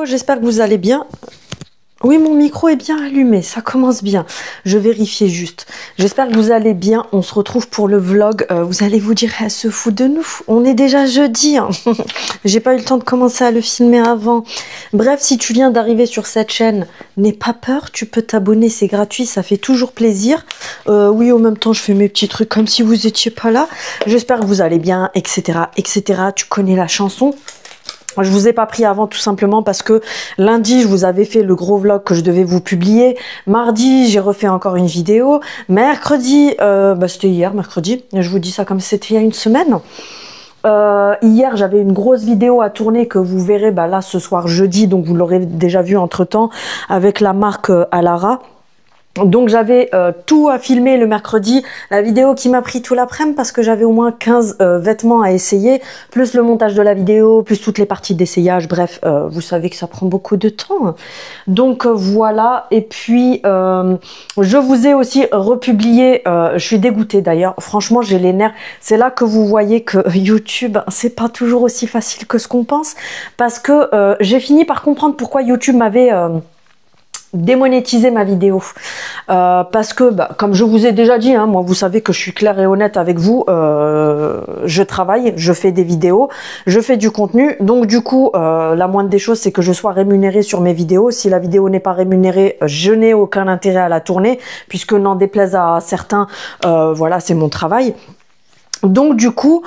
j'espère que vous allez bien. Oui, mon micro est bien allumé, ça commence bien. Je vérifiais juste. J'espère que vous allez bien. On se retrouve pour le vlog. Vous allez vous dire, elle se fout de nous. On est déjà jeudi. Hein. J'ai pas eu le temps de commencer à le filmer avant. Bref, si tu viens d'arriver sur cette chaîne, n'aie pas peur. Tu peux t'abonner, c'est gratuit, ça fait toujours plaisir. Oui, en même temps, je fais mes petits trucs comme si vous étiez pas là. J'espère que vous allez bien, etc., etc. Tu connais la chanson. Je vous ai pas pris avant tout simplement parce que lundi je vous avais fait le gros vlog que je devais vous publier. Mardi j'ai refait encore une vidéo. Mercredi, c'était hier mercredi. Je vous dis ça comme si c'était il y a une semaine. Hier j'avais une grosse vidéo à tourner que vous verrez là ce soir jeudi, donc vous l'aurez déjà vu entre temps avec la marque Alara. Donc j'avais tout à filmer le mercredi, la vidéo qui m'a pris tout l'après-midi parce que j'avais au moins 15 vêtements à essayer, plus le montage de la vidéo, plus toutes les parties d'essayage, bref, vous savez que ça prend beaucoup de temps. Donc voilà, et puis je vous ai aussi republié, je suis dégoûtée d'ailleurs, franchement j'ai les nerfs, c'est là que vous voyez que YouTube, c'est pas toujours aussi facile que ce qu'on pense, parce que j'ai fini par comprendre pourquoi YouTube m'avait... démonétiser ma vidéo parce que comme je vous ai déjà dit, moi vous savez que je suis claire et honnête avec vous, je travaille, je fais des vidéos, je fais du contenu, donc du coup la moindre des choses c'est que je sois rémunérée sur mes vidéos. Si la vidéo n'est pas rémunérée, je n'ai aucun intérêt à la tourner, puisque n'en déplaise à certains, voilà, c'est mon travail. Donc du coup,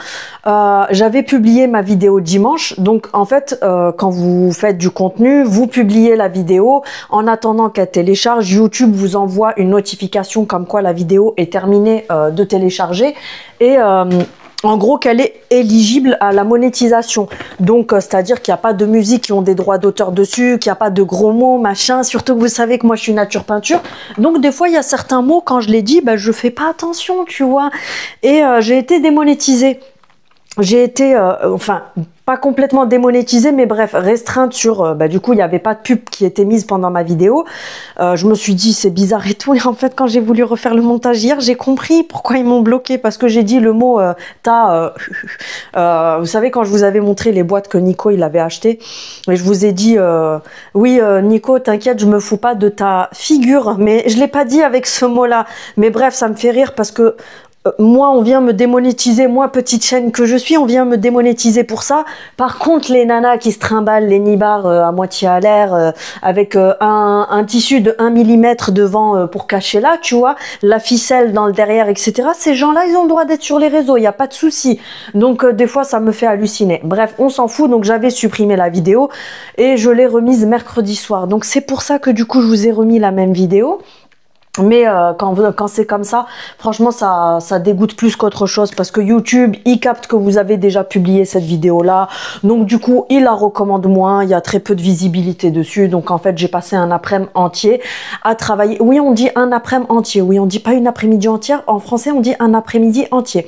j'avais publié ma vidéo dimanche. Donc en fait, quand vous faites du contenu, vous publiez la vidéo. En attendant qu'elle télécharge, YouTube vous envoie une notification comme quoi la vidéo est terminée de télécharger. Et en gros qu'elle est éligible à la monétisation. Donc c'est-à-dire qu'il n'y a pas de musique qui ont des droits d'auteur dessus, qu'il n'y a pas de gros mots, machin. Surtout que vous savez que moi je suis nature peinture. Donc des fois il y a certains mots, quand je les dis, je fais pas attention, tu vois. Et j'ai été démonétisée. J'ai été, enfin, pas complètement démonétisée, mais bref, restreinte sur... du coup, il n'y avait pas de pub qui était mise pendant ma vidéo. Je me suis dit, c'est bizarre et tout. Et en fait, quand j'ai voulu refaire le montage hier, j'ai compris pourquoi ils m'ont bloqué. Parce que j'ai dit le mot vous savez, quand je vous avais montré les boîtes que Nico, il avait achetées, et je vous ai dit, oui, Nico, t'inquiète, je me fous pas de ta figure. Mais je l'ai pas dit avec ce mot-là. Mais bref, ça me fait rire parce que... moi, on vient me démonétiser, moi, petite chaîne que je suis, on vient me démonétiser pour ça. Par contre, les nanas qui se trimballent les nibards à moitié à l'air, avec un tissu de 1 mm devant pour cacher là, tu vois, la ficelle dans le derrière, etc. Ces gens-là, ils ont le droit d'être sur les réseaux, il n'y a pas de souci. Donc, des fois, ça me fait halluciner. Bref, on s'en fout, donc j'avais supprimé la vidéo et je l'ai remise mercredi soir. Donc, c'est pour ça que du coup, je vous ai remis la même vidéo. Mais quand c'est comme ça, franchement, ça dégoûte plus qu'autre chose parce que YouTube, il capte que vous avez déjà publié cette vidéo-là. Donc, du coup, il la recommande moins. Il y a très peu de visibilité dessus. Donc, en fait, j'ai passé un après-midi entier à travailler. Oui, on dit un après-midi entier. Oui, on dit pas une après-midi entière. En français, on dit un après-midi entier.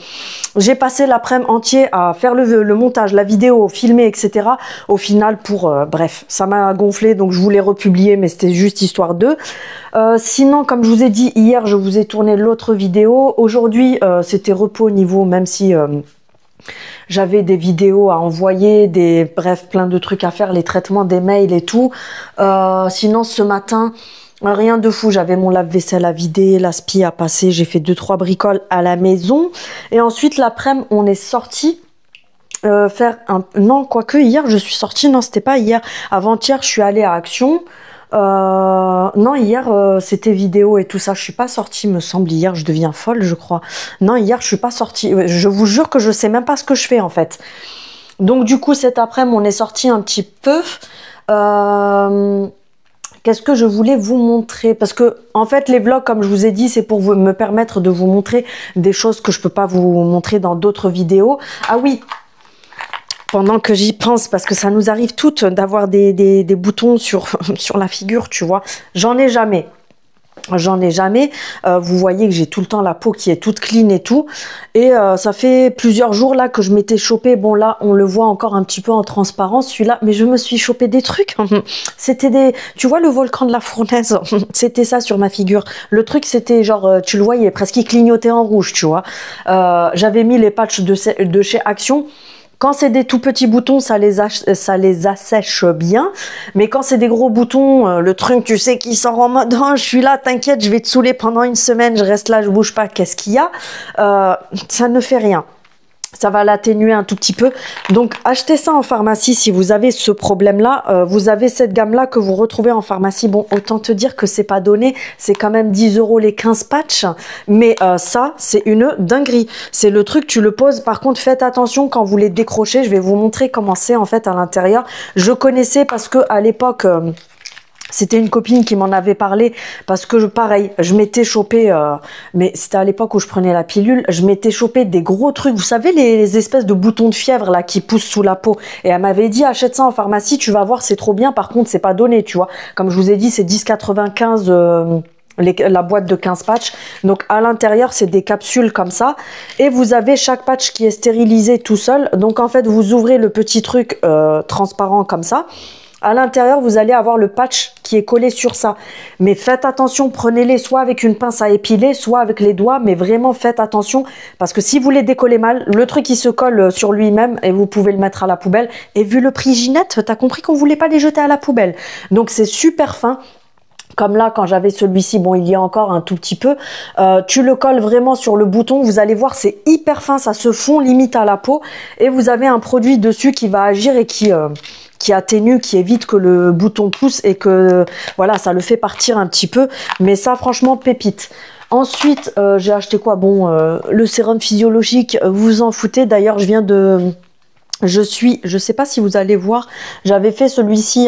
J'ai passé l'après-midi entier à faire le montage, la vidéo, filmer, etc. Au final, bref, ça m'a gonflé. Donc, je voulais republier, mais c'était juste histoire d'eux. Sinon, comme je vous ai dit, hier, je vous ai tourné l'autre vidéo. Aujourd'hui, c'était repos au niveau, même si j'avais des vidéos à envoyer, bref, plein de trucs à faire, les traitements des mails et tout. Sinon, ce matin, rien de fou. J'avais mon lave-vaisselle à vider, l'aspi à passer. J'ai fait 2-3 bricoles à la maison. Et ensuite, l'après-midi, on est sorti faire un... Non, quoique, hier, je suis sortie. Non, c'était pas hier. Avant-hier, je suis allée à Action. Non, hier c'était vidéo et tout ça, je suis pas sortie, me semble. Hier, je deviens folle, je crois. Non, hier je suis pas sortie, je vous jure que je sais même pas ce que je fais en fait. Donc du coup cet après-midi on est sorti un petit peu. Qu'est-ce que je voulais vous montrer? Parce que en fait les vlogs, comme je vous ai dit, c'est pour me permettre de vous montrer des choses que je peux pas vous montrer dans d'autres vidéos. Ah oui, pendant que j'y pense, parce que ça nous arrive toutes d'avoir des boutons sur la figure, tu vois. J'en ai jamais. J'en ai jamais. Vous voyez que j'ai tout le temps la peau qui est toute clean et tout. Et ça fait plusieurs jours là que je m'étais chopé. Bon là, on le voit encore un petit peu en transparence celui-là. Mais je me suis chopé des trucs. C'était des... Tu vois le volcan de la fournaise? C'était ça sur ma figure. Le truc c'était genre, tu le voyais, presque il clignotait en rouge, tu vois. J'avais mis les patchs de chez Action. Quand c'est des tout petits boutons, ça les assèche bien. Mais quand c'est des gros boutons, le truc, tu sais, qui sort en mode oh, je suis là, t'inquiète, je vais te saouler pendant une semaine, je reste là, je bouge pas, qu'est-ce qu'il y a, ça ne fait rien. Ça va l'atténuer un tout petit peu. Donc, achetez ça en pharmacie si vous avez ce problème-là. Vous avez cette gamme-là que vous retrouvez en pharmacie. Bon, autant te dire que c'est pas donné. C'est quand même 10 € les 15 patchs. Mais ça, c'est une dinguerie. C'est le truc, tu le poses. Par contre, faites attention quand vous les décrochez. Je vais vous montrer comment c'est en fait à l'intérieur. Je connaissais parce que à l'époque... c'était une copine qui m'en avait parlé parce que pareil, je m'étais chopé, mais c'était à l'époque où je prenais la pilule, je m'étais chopé des gros trucs, vous savez les espèces de boutons de fièvre là qui poussent sous la peau. Et elle m'avait dit achète ça en pharmacie, tu vas voir c'est trop bien. Par contre c'est pas donné, tu vois. Comme je vous ai dit c'est 10,95 la boîte de 15 patchs. Donc à l'intérieur c'est des capsules comme ça et vous avez chaque patch qui est stérilisé tout seul. Donc en fait vous ouvrez le petit truc transparent comme ça. À l'intérieur, vous allez avoir le patch qui est collé sur ça. Mais faites attention, prenez-les soit avec une pince à épiler, soit avec les doigts. Mais vraiment, faites attention parce que si vous les décollez mal, le truc, il se colle sur lui-même et vous pouvez le mettre à la poubelle. Et vu le prix Ginette, t'as compris qu'on voulait pas les jeter à la poubelle. Donc, c'est super fin. Comme là, quand j'avais celui-ci, bon, il y a encore un tout petit peu. Tu le colles vraiment sur le bouton. Vous allez voir, c'est hyper fin. Ça se fond limite à la peau. Et vous avez un produit dessus qui va agir et qui atténue, qui évite que le bouton pousse et que, voilà, ça le fait partir un petit peu. Mais ça, franchement, pépite. Ensuite, j'ai acheté quoi? Bon, le sérum physiologique, vous en foutez. D'ailleurs, je viens de... je sais pas si vous allez voir, j'avais fait celui-ci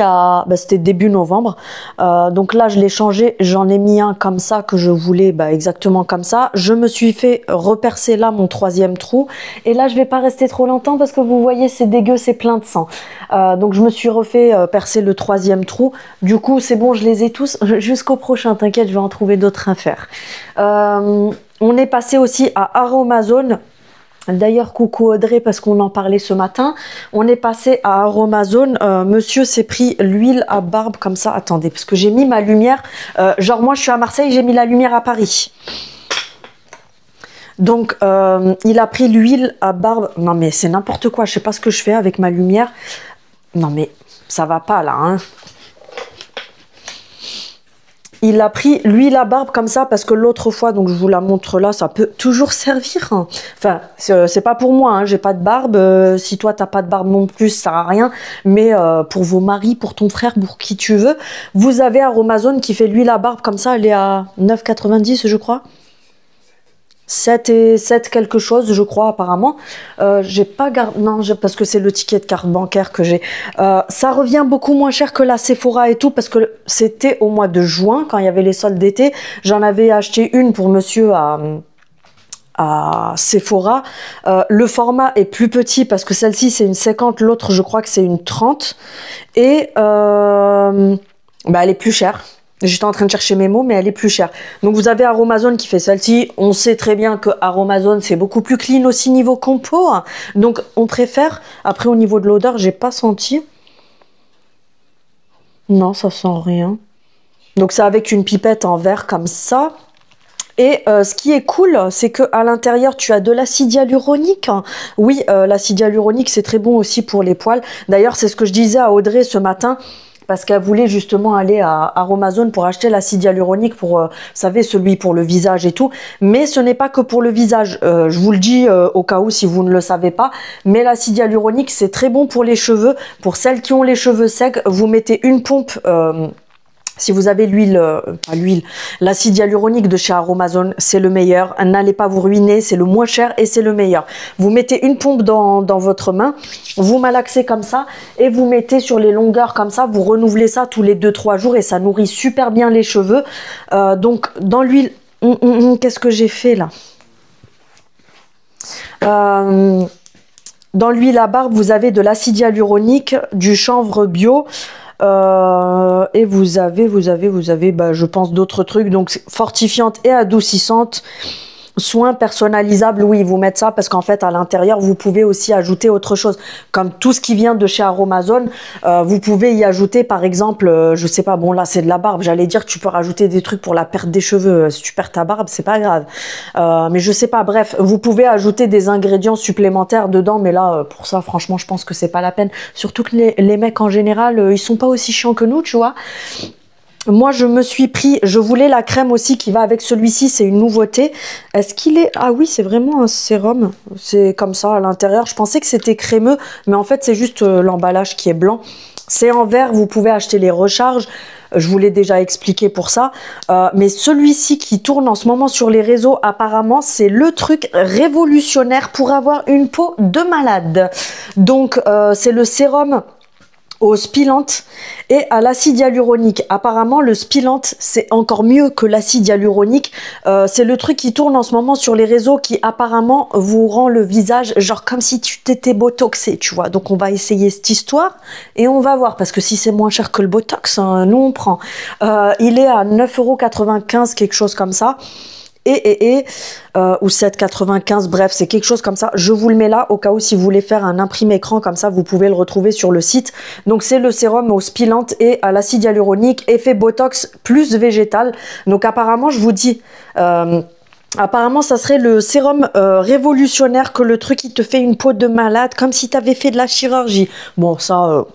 c'était début novembre, donc là je l'ai changé, j'en ai mis un comme ça que je voulais, exactement comme ça. Je me suis fait repercer là mon 3e trou, et là je vais pas rester trop longtemps parce que vous voyez c'est dégueu, c'est plein de sang. Donc je me suis refait percer le 3e trou, du coup c'est bon, je les ai tous, jusqu'au prochain, t'inquiète, je vais en trouver d'autres à faire. On est passé aussi à Aromazone. D'ailleurs, coucou Audrey, parce qu'on en parlait ce matin. On est passé à Aromazone. Monsieur s'est pris l'huile à barbe comme ça. Attendez, parce que j'ai mis ma lumière. Genre, moi, je suis à Marseille, j'ai mis la lumière à Paris. Donc, il a pris l'huile à barbe. Non, mais c'est n'importe quoi. Je sais pas ce que je fais avec ma lumière. Non, mais ça va pas, là, hein. Il a pris l'huile à barbe comme ça parce que l'autre fois, donc je vous la montre là, ça peut toujours servir. Enfin, c'est pas pour moi, hein, j'ai pas de barbe. Si toi t'as pas de barbe non plus, ça sert à rien. Mais pour vos maris, pour ton frère, pour qui tu veux, vous avez Aromazone qui fait l'huile à barbe comme ça. Elle est à 9,90 je crois. 7 quelque chose, je crois, apparemment. J'ai pas gardé... Non, parce que c'est le ticket de carte bancaire que j'ai. Ça revient beaucoup moins cher que la Sephora et tout, parce que c'était au mois de juin, quand il y avait les soldes d'été. J'en avais acheté une pour monsieur à Sephora. Le format est plus petit, parce que celle-ci, c'est une 50. L'autre, je crois que c'est une 30. Et elle est plus chère. J'étais en train de chercher mes mots, mais elle est plus chère. Donc, vous avez Aromazone qui fait celle-ci. On sait très bien que Aromazone, c'est beaucoup plus clean aussi niveau compo. Donc, on préfère. Après, au niveau de l'odeur, j'ai pas senti. Non, ça sent rien. Donc, c'est avec une pipette en verre comme ça. Et ce qui est cool, c'est que à l'intérieur, tu as de l'acide hyaluronique. Oui, l'acide hyaluronique, c'est très bon aussi pour les poils. D'ailleurs, c'est ce que je disais à Audrey ce matin. Parce qu'elle voulait justement aller à Aromazone pour acheter l'acide hyaluronique pour, vous savez, celui pour le visage et tout. Mais ce n'est pas que pour le visage. Je vous le dis au cas où si vous ne le savez pas. Mais l'acide hyaluronique, c'est très bon pour les cheveux. Pour celles qui ont les cheveux secs, vous mettez une pompe... si vous avez l'acide hyaluronique de chez Aromazone, c'est le meilleur. N'allez pas vous ruiner, c'est le moins cher et c'est le meilleur. Vous mettez une pompe dans votre main, vous malaxez comme ça et vous mettez sur les longueurs comme ça. Vous renouvelez ça tous les 2-3 jours et ça nourrit super bien les cheveux. Donc, dans l'huile... qu'est-ce que j'ai fait là? Dans l'huile à barbe, vous avez de l'acide hyaluronique, du chanvre bio... et vous avez je pense d'autres trucs, donc fortifiante et adoucissante. Soins personnalisables, oui, ils vous mettent ça parce qu'en fait, à l'intérieur, vous pouvez aussi ajouter autre chose. Comme tout ce qui vient de chez Aromazone, vous pouvez y ajouter, par exemple, je sais pas, bon là, c'est de la barbe. J'allais dire que tu peux rajouter des trucs pour la perte des cheveux. Si tu perds ta barbe, c'est pas grave. Mais je sais pas, bref, vous pouvez ajouter des ingrédients supplémentaires dedans. Mais là, pour ça, franchement, je pense que c'est pas la peine. Surtout que les mecs, en général, ils sont pas aussi chiants que nous, tu vois. Moi, je me suis pris, je voulais la crème aussi qui va avec celui-ci, c'est une nouveauté. Est-ce qu'il est... Ah oui, c'est vraiment un sérum. C'est comme ça à l'intérieur. Je pensais que c'était crémeux, mais en fait, c'est juste l'emballage qui est blanc. C'est en verre, vous pouvez acheter les recharges. Je vous l'ai déjà expliqué pour ça. Mais celui-ci qui tourne en ce moment sur les réseaux, apparemment, c'est le truc révolutionnaire pour avoir une peau de malade. Donc, c'est le sérum au spilante et à l'acide hyaluronique. Apparemment, le spilante, c'est encore mieux que l'acide hyaluronique. C'est le truc qui tourne en ce moment sur les réseaux qui apparemment vous rend le visage genre comme si tu t'étais botoxé, tu vois. Donc, on va essayer cette histoire et on va voir parce que si c'est moins cher que le botox, hein, nous, on prend. Il est à 9,95 €, quelque chose comme ça. Ou 7,95, bref, c'est quelque chose comme ça. Je vous le mets là au cas où si vous voulez faire un imprimé écran comme ça, vous pouvez le retrouver sur le site. Donc c'est le sérum au spilante et à l'acide hyaluronique, effet botox plus végétal. Donc apparemment, je vous dis, apparemment ça serait le sérum révolutionnaire, que le truc qui te fait une peau de malade, comme si tu avais fait de la chirurgie. Bon, ça...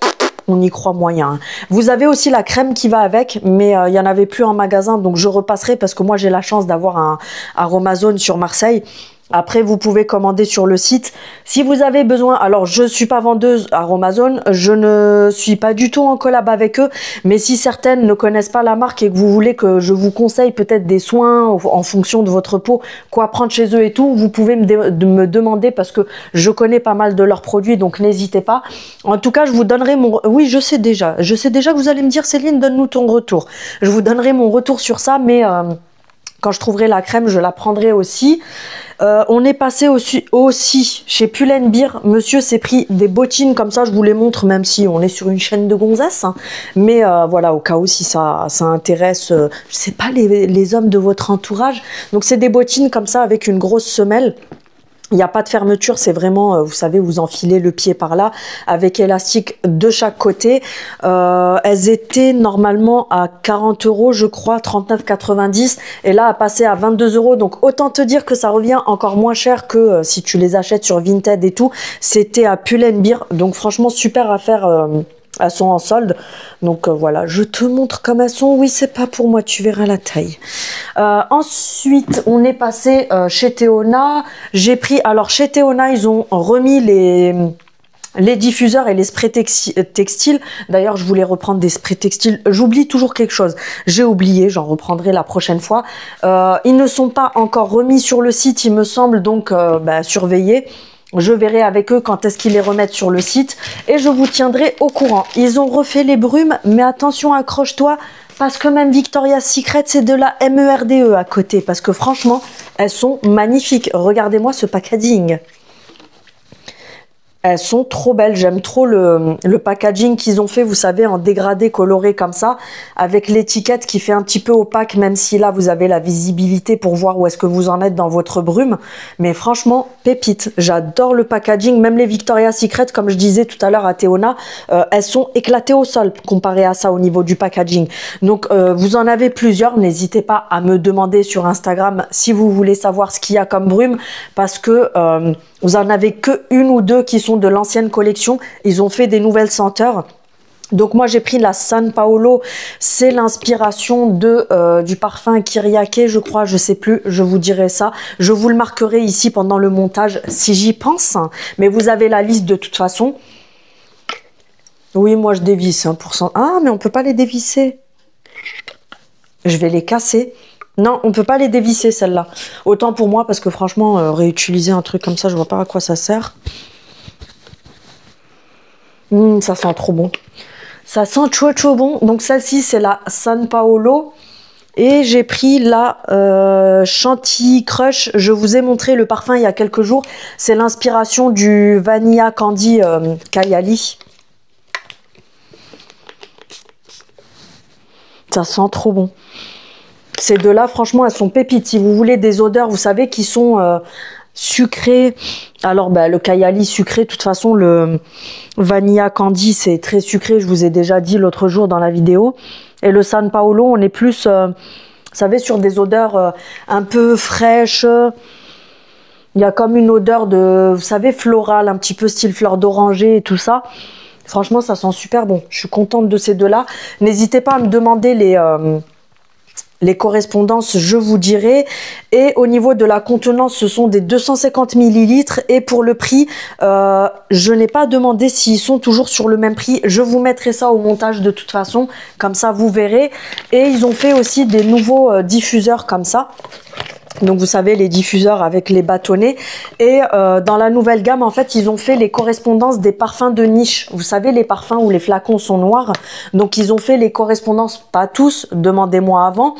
on y croit moyen. Vous avez aussi la crème qui va avec, mais il y en avait plus en magasin, donc je repasserai parce que moi j'ai la chance d'avoir un Aromazone sur Marseille. Après, vous pouvez commander sur le site. Si vous avez besoin, alors je suis pas vendeuse Aromazone, je ne suis pas du tout en collab avec eux, mais si certaines ne connaissent pas la marque et que vous voulez que je vous conseille peut-être des soins en fonction de votre peau, quoi prendre chez eux et tout, vous pouvez me demander parce que je connais pas mal de leurs produits, donc n'hésitez pas. En tout cas, je vous donnerai mon... Oui, je sais déjà que vous allez me dire, Céline, donne-nous ton retour. Je vous donnerai mon retour sur ça, mais... quand je trouverai la crème, je la prendrai aussi. On est passé aussi chez Pull&Bear. Monsieur s'est pris des bottines comme ça. Je vous les montre, même si on est sur une chaîne de gonzesses. Hein. Mais voilà, au cas où si ça intéresse, je sais pas, les hommes de votre entourage. Donc c'est des bottines comme ça avec une grosse semelle. Il n'y a pas de fermeture, c'est vraiment, vous savez, vous enfilez le pied par là, avec élastique de chaque côté. Elles étaient normalement à 40 €, je crois, 39,90 €, et là, à passer à 22 €. Donc, autant te dire que ça revient encore moins cher que si tu les achètes sur Vinted et tout. C'était à Pull&Bear, donc franchement, super affaire. Elles sont en solde, donc voilà, je te montre comme elles sont. Oui, c'est pas pour moi, tu verras la taille. Ensuite, on est passé chez Théona. J'ai pris, alors chez Théona, ils ont remis les diffuseurs et les sprays textiles. D'ailleurs, je voulais reprendre des sprays textiles. J'oublie toujours quelque chose. J'ai oublié, j'en reprendrai la prochaine fois. Ils ne sont pas encore remis sur le site, il me semble, donc surveillez. Je verrai avec eux quand est-ce qu'ils les remettent sur le site et je vous tiendrai au courant. Ils ont refait les brumes, mais attention, accroche-toi, parce que même Victoria's Secret, c'est de la MERDE à côté, parce que franchement, elles sont magnifiques. Regardez-moi ce packaging. Elles sont trop belles, j'aime trop le packaging qu'ils ont fait, vous savez, en dégradé coloré comme ça, avec l'étiquette qui fait un petit peu opaque, même si là vous avez la visibilité pour voir où est-ce que vous en êtes dans votre brume. Mais franchement, pépite, j'adore le packaging, même les Victoria's Secret, comme je disais tout à l'heure à Théona, elles sont éclatées au sol comparé à ça au niveau du packaging. Donc vous en avez plusieurs, n'hésitez pas à me demander sur Instagram si vous voulez savoir ce qu'il y a comme brume, parce que vous en avez que une ou deux qui sont de l'ancienne collection. Ils ont fait des nouvelles senteurs. Donc moi j'ai pris la San Paolo, c'est l'inspiration du parfum Kyriake, je crois, je sais plus, je vous dirai ça. Je vous le marquerai ici pendant le montage si j'y pense, mais vous avez la liste de toute façon. Oui, moi je dévisse 1%. Ah, mais on peut pas les dévisser. Je vais les casser. Non, on peut pas les dévisser celles-là. Autant pour moi parce que franchement, réutiliser un truc comme ça, je vois pas à quoi ça sert. Ça sent trop bon. Ça sent chaud bon. Donc celle-ci, c'est la San Paolo. Et j'ai pris la Chantilly Crush. Je vous ai montré le parfum il y a quelques jours. C'est l'inspiration du Vanilla Candy Kayali. Ça sent trop bon. Ces deux-là, franchement, elles sont pépites. Si vous voulez des odeurs, vous savez, qui sont sucrées. Alors, bah, le Kayali sucré, de toute façon, le Vanilla Candy, c'est très sucré. Je vous ai déjà dit l'autre jour dans la vidéo. Et le San Paolo, on est plus, vous savez, sur des odeurs un peu fraîches. Il y a comme une odeur de, vous savez, florale, un petit peu style fleur d'oranger et tout ça. Franchement, ça sent super bon. Je suis contente de ces deux-là. N'hésitez pas à me demander les correspondances, je vous dirai. Et au niveau de la contenance, ce sont des 250 ml. Et pour le prix, je n'ai pas demandé s'ils sont toujours sur le même prix. Je vous mettrai ça au montage de toute façon. Comme ça, vous verrez. Et ils ont fait aussi des nouveaux diffuseurs comme ça. Donc vous savez, les diffuseurs avec les bâtonnets. Et dans la nouvelle gamme, en fait, ils ont fait les correspondances des parfums de niche. Vous savez, les parfums où les flacons sont noirs. Donc ils ont fait les correspondances, pas tous, demandez-moi avant.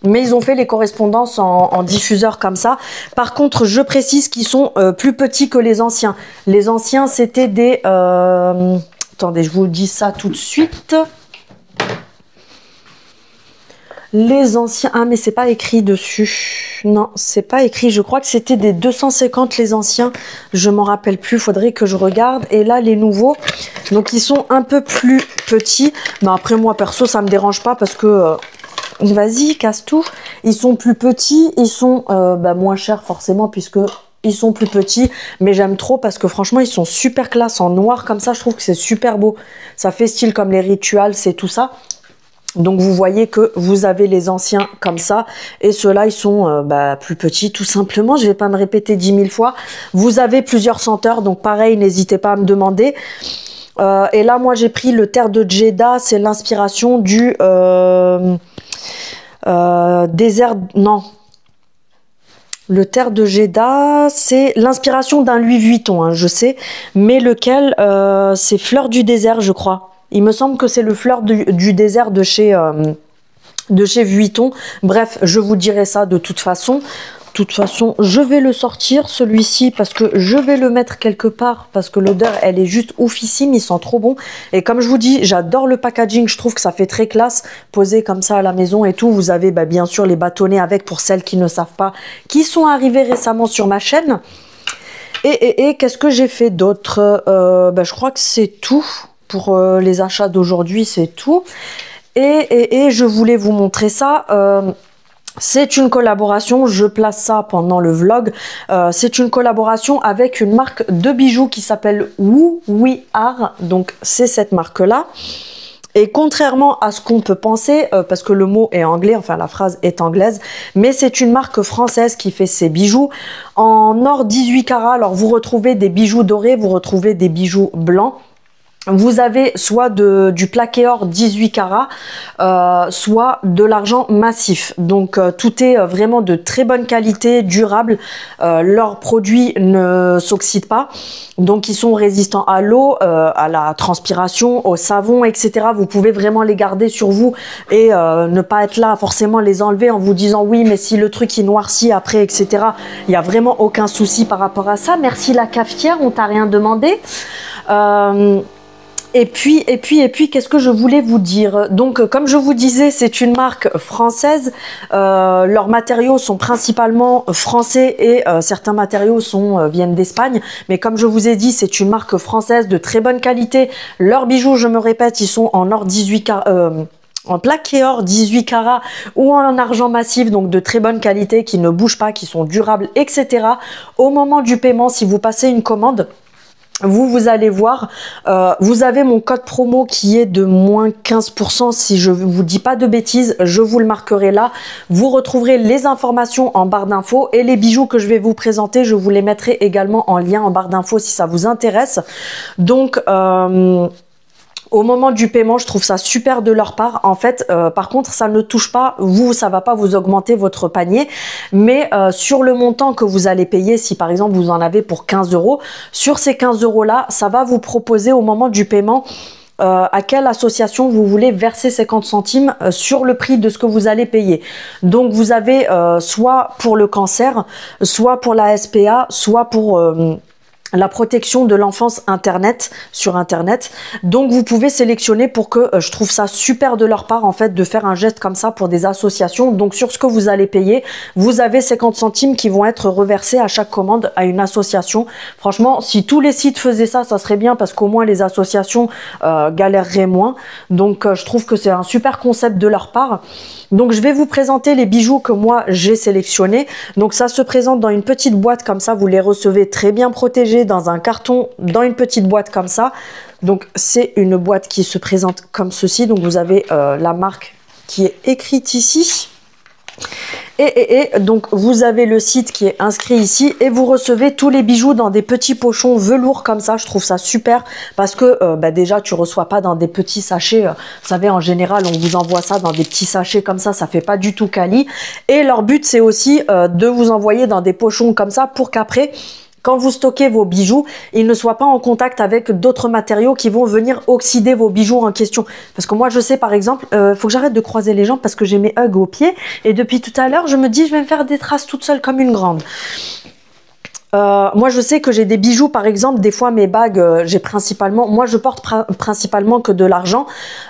Mais ils ont fait les correspondances en diffuseur comme ça. Par contre, je précise qu'ils sont plus petits que les anciens. Les anciens, c'était des... attendez, je vous dis ça tout de suite. Les anciens... Ah, mais c'est pas écrit dessus. Non, c'est pas écrit. Je crois que c'était des 250 les anciens. Je m'en rappelle plus. Faudrait que je regarde. Et là, les nouveaux. Donc, ils sont un peu plus petits. Mais après, moi, perso, ça me dérange pas parce que... vas-y, casse tout. Ils sont plus petits. Ils sont moins chers, forcément, puisque... ils sont plus petits, mais j'aime trop parce que franchement, ils sont super classe en noir comme ça. Je trouve que c'est super beau. Ça fait style comme les rituals, c'est tout ça. Donc vous voyez que vous avez les anciens comme ça et ceux-là ils sont plus petits tout simplement. Je vais pas me répéter 10 000 fois. Vous avez plusieurs senteurs, donc pareil, n'hésitez pas à me demander. Et là moi j'ai pris le terre de Jeddah, c'est l'inspiration du désert, non. Le terre de Jeddah, c'est l'inspiration d'un Louis Vuitton, hein, je sais, mais lequel c'est fleur du désert, je crois. Il me semble que c'est le fleur du désert de chez Vuitton. Bref, je vous dirai ça de toute façon. De toute façon, je vais le sortir, celui-ci, parce que je vais le mettre quelque part, parce que l'odeur, elle est juste oufissime, il sent trop bon. Et comme je vous dis, j'adore le packaging, je trouve que ça fait très classe, posé comme ça à la maison et tout. Vous avez bien sûr les bâtonnets avec, pour celles qui ne savent pas, qui sont arrivés récemment sur ma chaîne. Et qu'est-ce que j'ai fait d'autre? Je crois que c'est tout. Pour les achats d'aujourd'hui, c'est tout. Et je voulais vous montrer ça. C'est une collaboration, je place ça pendant le vlog. C'est une collaboration avec une marque de bijoux qui s'appelle Woo We Are. Donc c'est cette marque-là. Et contrairement à ce qu'on peut penser, parce que le mot est anglais, enfin la phrase est anglaise, mais c'est une marque française qui fait ses bijoux en or 18 carats. Alors vous retrouvez des bijoux dorés, vous retrouvez des bijoux blancs. Vous avez soit du plaqué or 18 carats, soit de l'argent massif. Donc tout est vraiment de très bonne qualité, durable. Leurs produits ne s'oxydent pas. Donc ils sont résistants à l'eau, à la transpiration, au savon, etc. Vous pouvez vraiment les garder sur vous et ne pas être là forcément les enlever en vous disant oui mais si le truc il noircit après, etc. Il n'y a vraiment aucun souci par rapport à ça. Merci la cafetière, on t'a rien demandé. Et puis, qu'est-ce que je voulais vous dire? Donc, comme je vous disais, c'est une marque française. Leurs matériaux sont principalement français et certains matériaux viennent d'Espagne. Mais comme je vous ai dit, c'est une marque française de très bonne qualité. Leurs bijoux, je me répète, ils sont en or 18 carats. En plaqué or 18 carats ou en argent massif, donc de très bonne qualité, qui ne bougent pas, qui sont durables, etc. Au moment du paiement, si vous passez une commande, vous allez voir, vous avez mon code promo qui est de moins 15%, si je vous dis pas de bêtises, je vous le marquerai là. Vous retrouverez les informations en barre d'infos et les bijoux que je vais vous présenter, je vous les mettrai également en lien en barre d'infos si ça vous intéresse. Donc, au moment du paiement, je trouve ça super de leur part. En fait, par contre, ça ne touche pas, ça va pas vous augmenter votre panier. Mais sur le montant que vous allez payer, si par exemple vous en avez pour 15 €, sur ces 15 € là, ça va vous proposer au moment du paiement à quelle association vous voulez verser 50 centimes sur le prix de ce que vous allez payer. Donc vous avez soit pour le cancer, soit pour la SPA, soit pour... la protection de l'enfance internet sur internet. Donc vous pouvez sélectionner pour que je trouve ça super de leur part en fait de faire un geste comme ça pour des associations. Donc sur ce que vous allez payer, vous avez 50 centimes qui vont être reversés à chaque commande à une association. Franchement, si tous les sites faisaient ça, ça serait bien parce qu'au moins les associations galéreraient moins. Donc je trouve que c'est un super concept de leur part. Donc je vais vous présenter les bijoux que moi j'ai sélectionnés. Donc ça se présente dans une petite boîte comme ça, vous les recevez très bien protégés dans un carton, dans une petite boîte comme ça. Donc c'est une boîte qui se présente comme ceci. Donc vous avez la marque qui est écrite ici. Et donc vous avez le site qui est inscrit ici et vous recevez tous les bijoux dans des petits pochons velours comme ça. Je trouve ça super parce que déjà tu reçois pas dans des petits sachets. Vous savez, en général on vous envoie ça dans des petits sachets comme ça fait pas du tout quali. Et leur but c'est aussi de vous envoyer dans des pochons comme ça pour qu'après, quand vous stockez vos bijoux, ils ne soient pas en contact avec d'autres matériaux qui vont venir oxyder vos bijoux en question. Parce que moi, je sais par exemple, faut que j'arrête de croiser les jambes parce que j'ai mes hugs aux pieds. Et depuis tout à l'heure, je me dis, je vais me faire des traces toute seule comme une grande. Moi, je sais que j'ai des bijoux, par exemple, des fois mes bagues, j'ai principalement, moi je porte principalement que de l'argent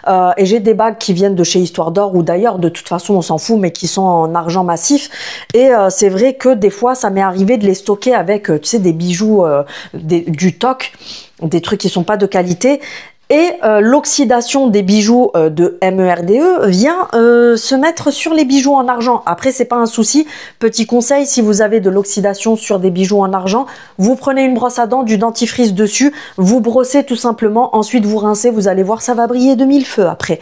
et j'ai des bagues qui viennent de chez Histoire d'Or ou d'ailleurs, de toute façon, on s'en fout, mais qui sont en argent massif. Et c'est vrai que des fois, ça m'est arrivé de les stocker avec, tu sais, des bijoux, du toc, des trucs qui sont pas de qualité. Et l'oxydation des bijoux de MERDE vient se mettre sur les bijoux en argent. Après, c'est pas un souci. Petit conseil, si vous avez de l'oxydation sur des bijoux en argent, vous prenez une brosse à dents, du dentifrice dessus, vous brossez tout simplement, ensuite vous rincez, vous allez voir, ça va briller de mille feux après.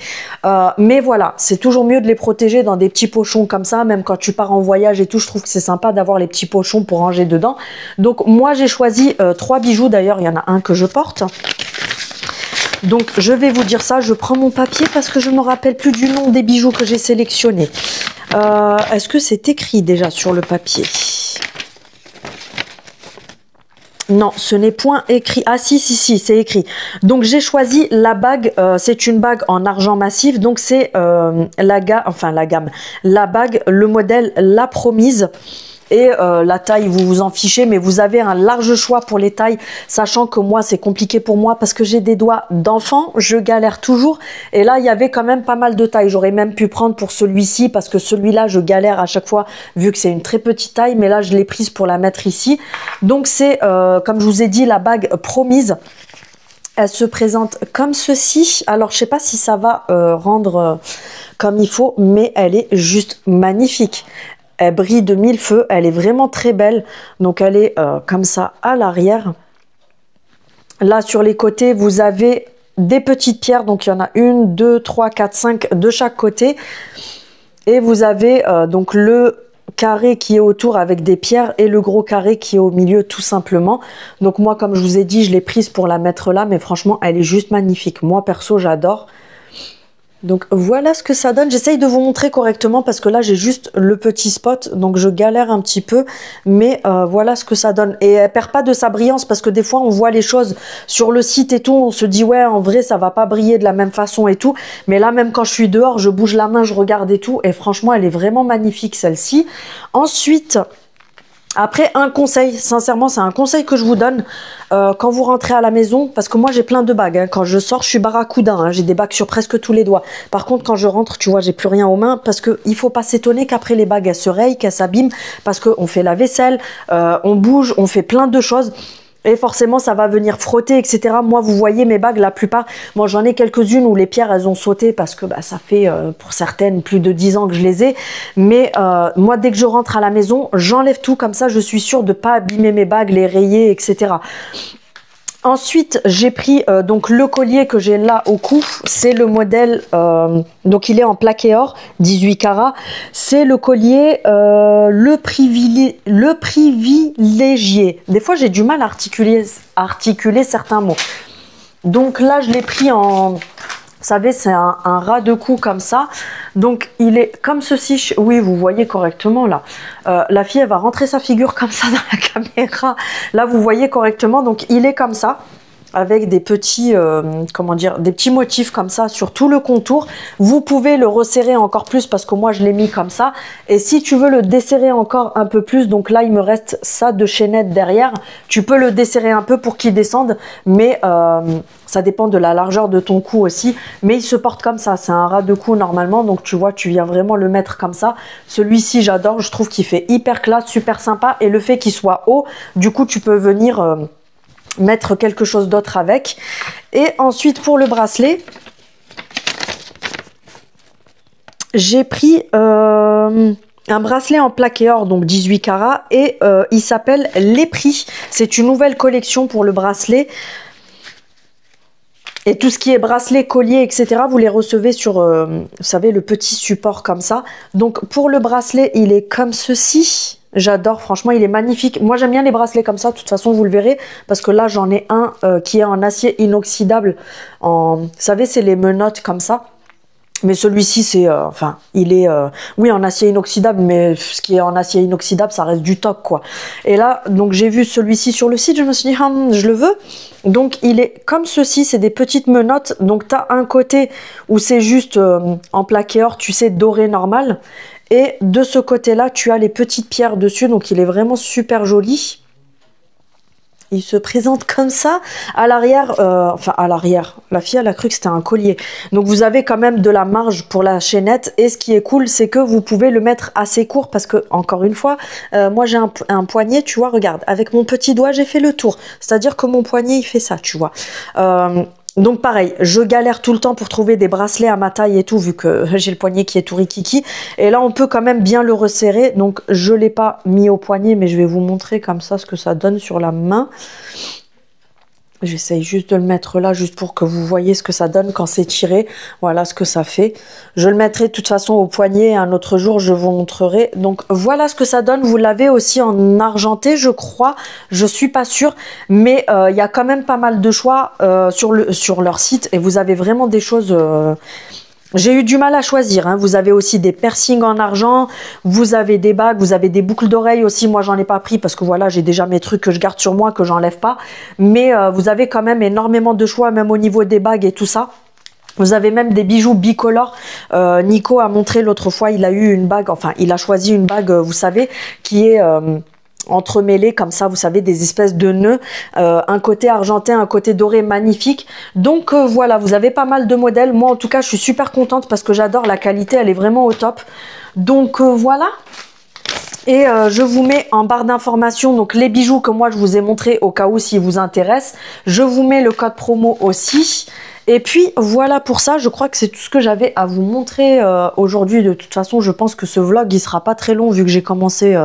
Mais voilà, c'est toujours mieux de les protéger dans des petits pochons comme ça, même quand tu pars en voyage et tout, je trouve que c'est sympa d'avoir les petits pochons pour ranger dedans. Donc moi, j'ai choisi 3 bijoux, d'ailleurs, il y en a un que je porte. Donc je vais vous dire ça, je prends mon papier parce que je ne me rappelle plus du nom des bijoux que j'ai sélectionnés. Est-ce que c'est écrit déjà sur le papier? Non, ce n'est point écrit. Ah si, c'est écrit. Donc j'ai choisi la bague, c'est une bague en argent massif, donc c'est la bague, le modèle La Promise. Et la taille, vous vous en fichez, mais vous avez un large choix pour les tailles, sachant que moi, c'est compliqué pour moi parce que j'ai des doigts d'enfant, je galère toujours. Et là, il y avait quand même pas mal de tailles. J'aurais même pu prendre pour celui-ci parce que celui-là, je galère à chaque fois vu que c'est une très petite taille. Mais là, je l'ai prise pour la mettre ici. Donc, c'est, comme je vous ai dit, la bague Promise. Elle se présente comme ceci. Alors, je sais pas si ça va rendre comme il faut, mais elle est juste magnifique. Elle brille de mille feux, elle est vraiment très belle. Donc elle est comme ça à l'arrière. Là sur les côtés, vous avez des petites pierres. Donc il y en a 1, 2, 3, 4, 5 de chaque côté. Et vous avez donc le carré qui est autour avec des pierres et le gros carré qui est au milieu tout simplement. Donc moi, comme je vous ai dit, je l'ai prise pour la mettre là. Mais franchement, elle est juste magnifique. Moi perso, j'adore. Donc voilà ce que ça donne. J'essaye de vous montrer correctement parce que là j'ai juste le petit spot, donc je galère un petit peu, mais voilà ce que ça donne. Et elle perd pas de sa brillance parce que des fois on voit les choses sur le site et tout, on se dit ouais en vrai ça va pas briller de la même façon et tout, mais là même quand je suis dehors, je bouge la main, je regarde et tout, et franchement elle est vraiment magnifique celle-ci. Ensuite, après, un conseil, sincèrement, c'est un conseil que je vous donne quand vous rentrez à la maison, parce que moi j'ai plein de bagues, hein. Quand je sors, je suis barracuda, hein. J'ai des bagues sur presque tous les doigts. Par contre, quand je rentre, tu vois, j'ai plus rien aux mains, parce que il faut pas s'étonner qu'après les bagues elles se rayent, qu'elles s'abîment, parce qu'on fait la vaisselle, on bouge, on fait plein de choses. Et forcément, ça va venir frotter, etc. Moi, vous voyez mes bagues, la plupart, moi j'en ai quelques-unes où les pierres, elles ont sauté parce que ça fait, pour certaines, plus de 10 ans que je les ai. Mais moi, dès que je rentre à la maison, j'enlève tout comme ça, je suis sûre de ne pas abîmer mes bagues, les rayer, etc. Ensuite, j'ai pris donc le collier que j'ai là au cou, c'est le modèle, donc il est en plaqué or, 18 carats. C'est le collier le privilégié. Des fois, j'ai du mal à articuler certains mots. Donc là, je l'ai pris en... Vous savez, c'est un ras de cou comme ça. Donc, il est comme ceci. Oui, vous voyez correctement là. La fille, elle va rentrer sa figure comme ça dans la caméra. Là, vous voyez correctement. Donc, il est comme ça. avec des petits, comment dire, des petits motifs comme ça sur tout le contour. Vous pouvez le resserrer encore plus parce que moi je l'ai mis comme ça. Et si tu veux le desserrer encore un peu plus, donc là il me reste ça de chaînette derrière, tu peux le desserrer un peu pour qu'il descende, mais ça dépend de la largeur de ton cou aussi. Mais il se porte comme ça, c'est un ras de cou normalement, donc tu vois, tu viens vraiment le mettre comme ça. Celui-ci j'adore, je trouve qu'il fait hyper classe, super sympa, et le fait qu'il soit haut, du coup tu peux venir mettre quelque chose d'autre avec. Et ensuite pour le bracelet, j'ai pris un bracelet en plaqué or, donc 18 carats, et il s'appelle Les Prix. C'est une nouvelle collection pour le bracelet. Et tout ce qui est bracelet, collier, etc., vous les recevez sur, vous savez, le petit support comme ça. Donc pour le bracelet, il est comme ceci. J'adore, franchement, il est magnifique. Moi, j'aime bien les bracelets comme ça. De toute façon, vous le verrez, parce que là, j'en ai un qui est en acier inoxydable. Vous savez, c'est les menottes comme ça. Mais celui-ci, c'est, enfin, il est, oui, en acier inoxydable, mais ce qui est en acier inoxydable, ça reste du top, quoi. Et là, donc, j'ai vu celui-ci sur le site, je me suis dit, je le veux. Donc, il est comme ceci, c'est des petites menottes. Donc, tu as un côté où c'est juste en plaqué or, tu sais, doré normal. Et de ce côté-là, tu as les petites pierres dessus. Donc, il est vraiment super joli. Il se présente comme ça. À l'arrière, enfin à l'arrière, la fille elle a cru que c'était un collier. Donc vous avez quand même de la marge pour la chaînette. Et ce qui est cool, c'est que vous pouvez le mettre assez court parce que, encore une fois, moi j'ai un poignet, tu vois, regarde, avec mon petit doigt, j'ai fait le tour. C'est-à-dire que mon poignet, il fait ça, tu vois. Donc pareil, je galère tout le temps pour trouver des bracelets à ma taille et tout, vu que j'ai le poignet qui est tout rikiki. Et là, on peut quand même bien le resserrer. Donc je ne l'ai pas mis au poignet, mais je vais vous montrer comme ça ce que ça donne sur la main. J'essaye juste de le mettre là, juste pour que vous voyez ce que ça donne quand c'est tiré. Voilà ce que ça fait. Je le mettrai de toute façon au poignet. Un autre jour, je vous montrerai. Donc, voilà ce que ça donne. Vous l'avez aussi en argenté, je crois. Je suis pas sûre. Mais il y a quand même pas mal de choix sur leur site. Et vous avez vraiment des choses... J'ai eu du mal à choisir, hein. Vous avez aussi des piercings en argent, vous avez des bagues, vous avez des boucles d'oreilles aussi. Moi, j'en ai pas pris parce que voilà, j'ai déjà mes trucs que je garde sur moi, que j'enlève pas. Mais vous avez quand même énormément de choix, même au niveau des bagues et tout ça. Vous avez même des bijoux bicolores. Nico a montré l'autre fois, il a eu une bague, enfin, il a choisi une bague, vous savez, qui est... entremêlés comme ça, vous savez, des espèces de nœuds, un côté argentin, un côté doré magnifique. Donc voilà, vous avez pas mal de modèles. Moi en tout cas, je suis super contente parce que j'adore la qualité, elle est vraiment au top. Donc voilà. Et je vous mets en barre d'informations donc les bijoux que moi je vous ai montré au cas où s'ils vous intéressent. Je vous mets le code promo aussi. Et puis voilà pour ça, je crois que c'est tout ce que j'avais à vous montrer aujourd'hui. De toute façon, je pense que ce vlog il sera pas très long vu que j'ai commencé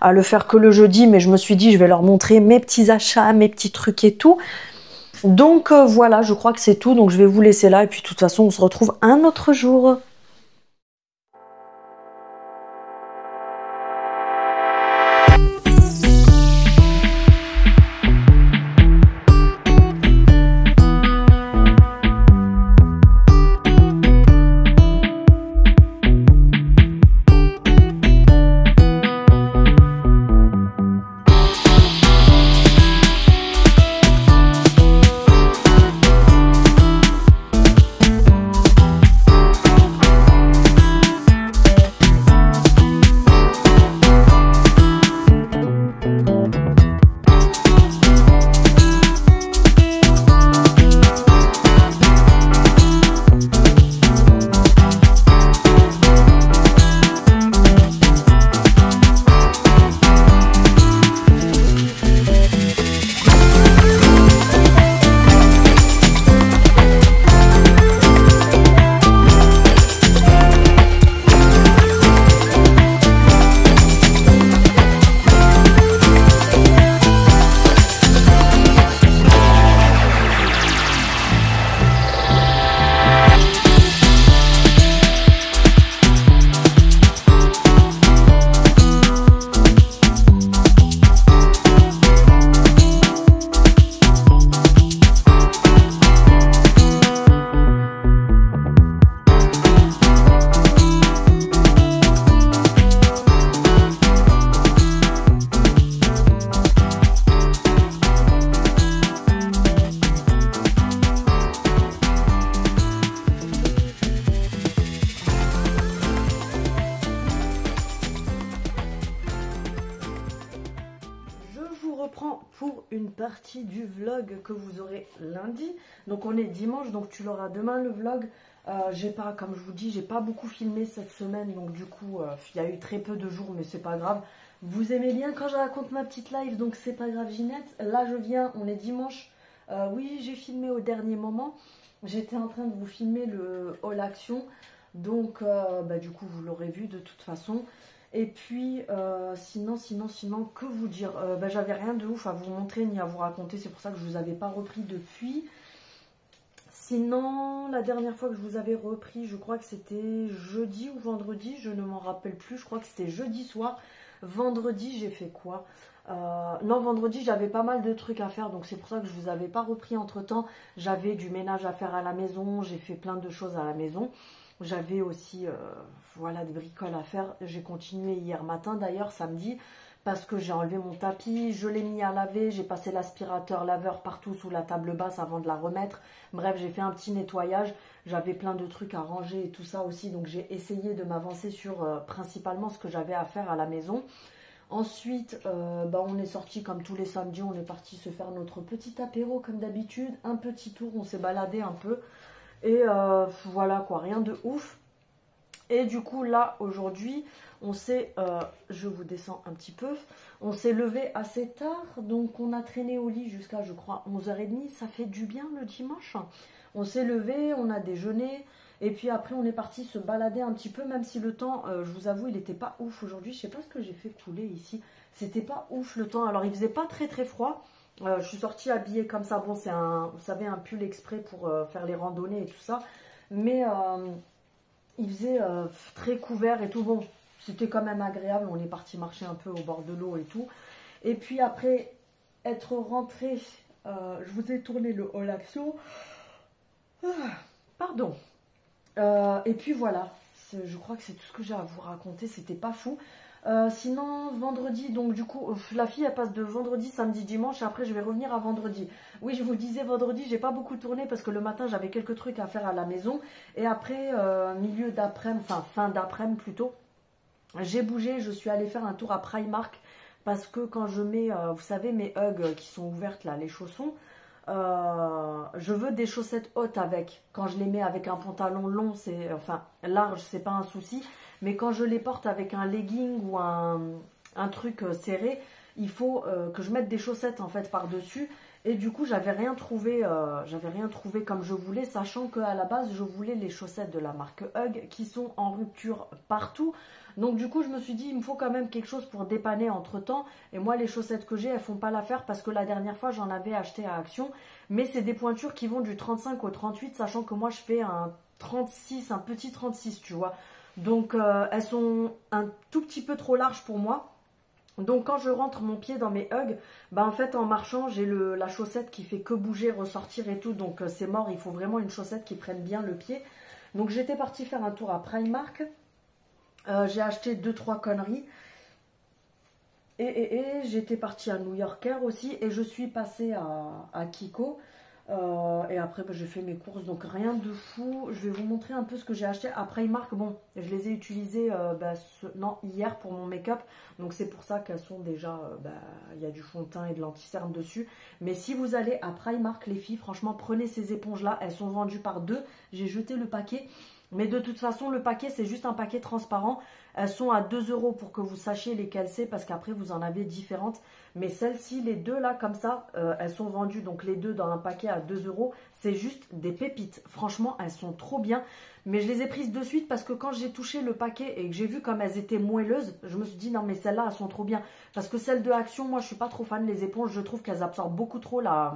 à le faire que le jeudi, mais je me suis dit je vais leur montrer mes petits achats, mes petits trucs et tout. Donc voilà, je crois que c'est tout. Donc je vais vous laisser là et puis de toute façon on se retrouve un autre jour. une partie du vlog que vous aurez lundi. Donc on est dimanche, donc tu l'auras demain le vlog. J'ai pas, comme je vous dis, j'ai pas beaucoup filmé cette semaine, donc du coup, il y a eu très peu de jours, mais c'est pas grave. Vous aimez bien quand je raconte ma petite live, donc c'est pas grave Ginette. Là je viens, on est dimanche. Oui, j'ai filmé au dernier moment. J'étais en train de vous filmer le haul action. Donc du coup vous l'aurez vu de toute façon. Et puis sinon, que vous dire, j'avais rien de ouf à vous montrer ni à vous raconter. C'est pour ça que je vous avais pas repris depuis. Sinon, la dernière fois que je vous avais repris, je crois que c'était jeudi ou vendredi, je ne m'en rappelle plus. Je crois que c'était jeudi soir. Vendredi, j'ai fait quoi? Non, vendredi, j'avais pas mal de trucs à faire, donc c'est pour ça que je vous avais pas repris entre temps. J'avais du ménage à faire à la maison, j'ai fait plein de choses à la maison. J'avais aussi, voilà, des bricoles à faire. J'ai continué hier matin, d'ailleurs, samedi, parce que j'ai enlevé mon tapis, je l'ai mis à laver, j'ai passé l'aspirateur laveur partout sous la table basse avant de la remettre. Bref, j'ai fait un petit nettoyage. J'avais plein de trucs à ranger et tout ça aussi, donc j'ai essayé de m'avancer sur principalement ce que j'avais à faire à la maison. Ensuite, on est sorti comme tous les samedis, on est parti se faire notre petit apéro comme d'habitude, un petit tour, on s'est baladé un peu. Et voilà quoi, rien de ouf. Et du coup là aujourd'hui on s'est, je vous descends un petit peu, on s'est levé assez tard, donc on a traîné au lit jusqu'à je crois 11h30, ça fait du bien le dimanche. On s'est levé, on a déjeuné, et puis après on est parti se balader un petit peu, même si le temps, je vous avoue, il n'était pas ouf aujourd'hui. Je sais pas ce que j'ai fait couler ici, c'était pas ouf le temps. Alors il faisait pas très froid. Je suis sortie habillée comme ça. Bon, c'est un, vous savez, un pull exprès pour faire les randonnées et tout ça. Mais il faisait très couvert et tout. Bon, c'était quand même agréable. On est parti marcher un peu au bord de l'eau et tout. Et puis après être rentré, je vous ai tourné le haul action. Pardon. Et puis voilà. Je crois que c'est tout ce que j'ai à vous raconter. C'était pas fou. Sinon, vendredi, donc du coup, la fille, elle passe de vendredi, samedi, dimanche, et après, je vais revenir à vendredi. Oui, je vous disais, vendredi, j'ai pas beaucoup tourné parce que le matin, j'avais quelques trucs à faire à la maison. Et après, milieu d'après-midi, enfin, fin d'après-midi plutôt, j'ai bougé, je suis allée faire un tour à Primark parce que quand je mets, vous savez, mes Ugg qui sont ouvertes là, les chaussons, je veux des chaussettes hautes avec. Quand je les mets avec un pantalon long, c'est enfin large, c'est pas un souci. Mais quand je les porte avec un legging ou un truc serré, il faut que je mette des chaussettes en fait par-dessus. Et du coup, j'avais rien trouvé comme je voulais, sachant qu'à la base, je voulais les chaussettes de la marque Hug qui sont en rupture partout. Donc du coup, je me suis dit, il me faut quand même quelque chose pour dépanner entre temps. Et moi, les chaussettes que j'ai, elles font pas l'affaire parce que la dernière fois, j'en avais acheté à Action. Mais c'est des pointures qui vont du 35 au 38, sachant que moi, je fais un 36, un petit 36, tu vois. Donc elles sont un tout petit peu trop larges pour moi. Donc quand je rentre mon pied dans mes Ugg, en fait en marchant j'ai la chaussette qui fait que bouger, ressortir et tout. Donc c'est mort, il faut vraiment une chaussette qui prenne bien le pied. Donc j'étais partie faire un tour à Primark. J'ai acheté 2-3 conneries. Et j'étais partie à New Yorker aussi. Et je suis passée à Kiko. Et après j'ai fait mes courses, donc rien de fou. Je vais vous montrer un peu ce que j'ai acheté à Primark. Bon, je les ai utilisées hier pour mon make-up, donc c'est pour ça qu'elles sont déjà, il y a du fond de teint et de l'anti-cerne dessus. Mais si vous allez à Primark les filles, franchement prenez ces éponges là, elles sont vendues par deux. J'ai jeté le paquet. Mais de toute façon, le paquet, c'est juste un paquet transparent. Elles sont à 2 € pour que vous sachiez lesquelles c'est, parce qu'après, vous en avez différentes. Mais celles-ci, les deux là, comme ça, elles sont vendues. Donc les deux dans un paquet à 2 €. C'est juste des pépites. Franchement, elles sont trop bien. Mais je les ai prises de suite parce que quand j'ai touché le paquet et que j'ai vu comme elles étaient moelleuses, je me suis dit non mais celles-là, elles sont trop bien. Parce que celles de Action, moi, je suis pas trop fan des éponges. Je trouve qu'elles absorbent beaucoup trop la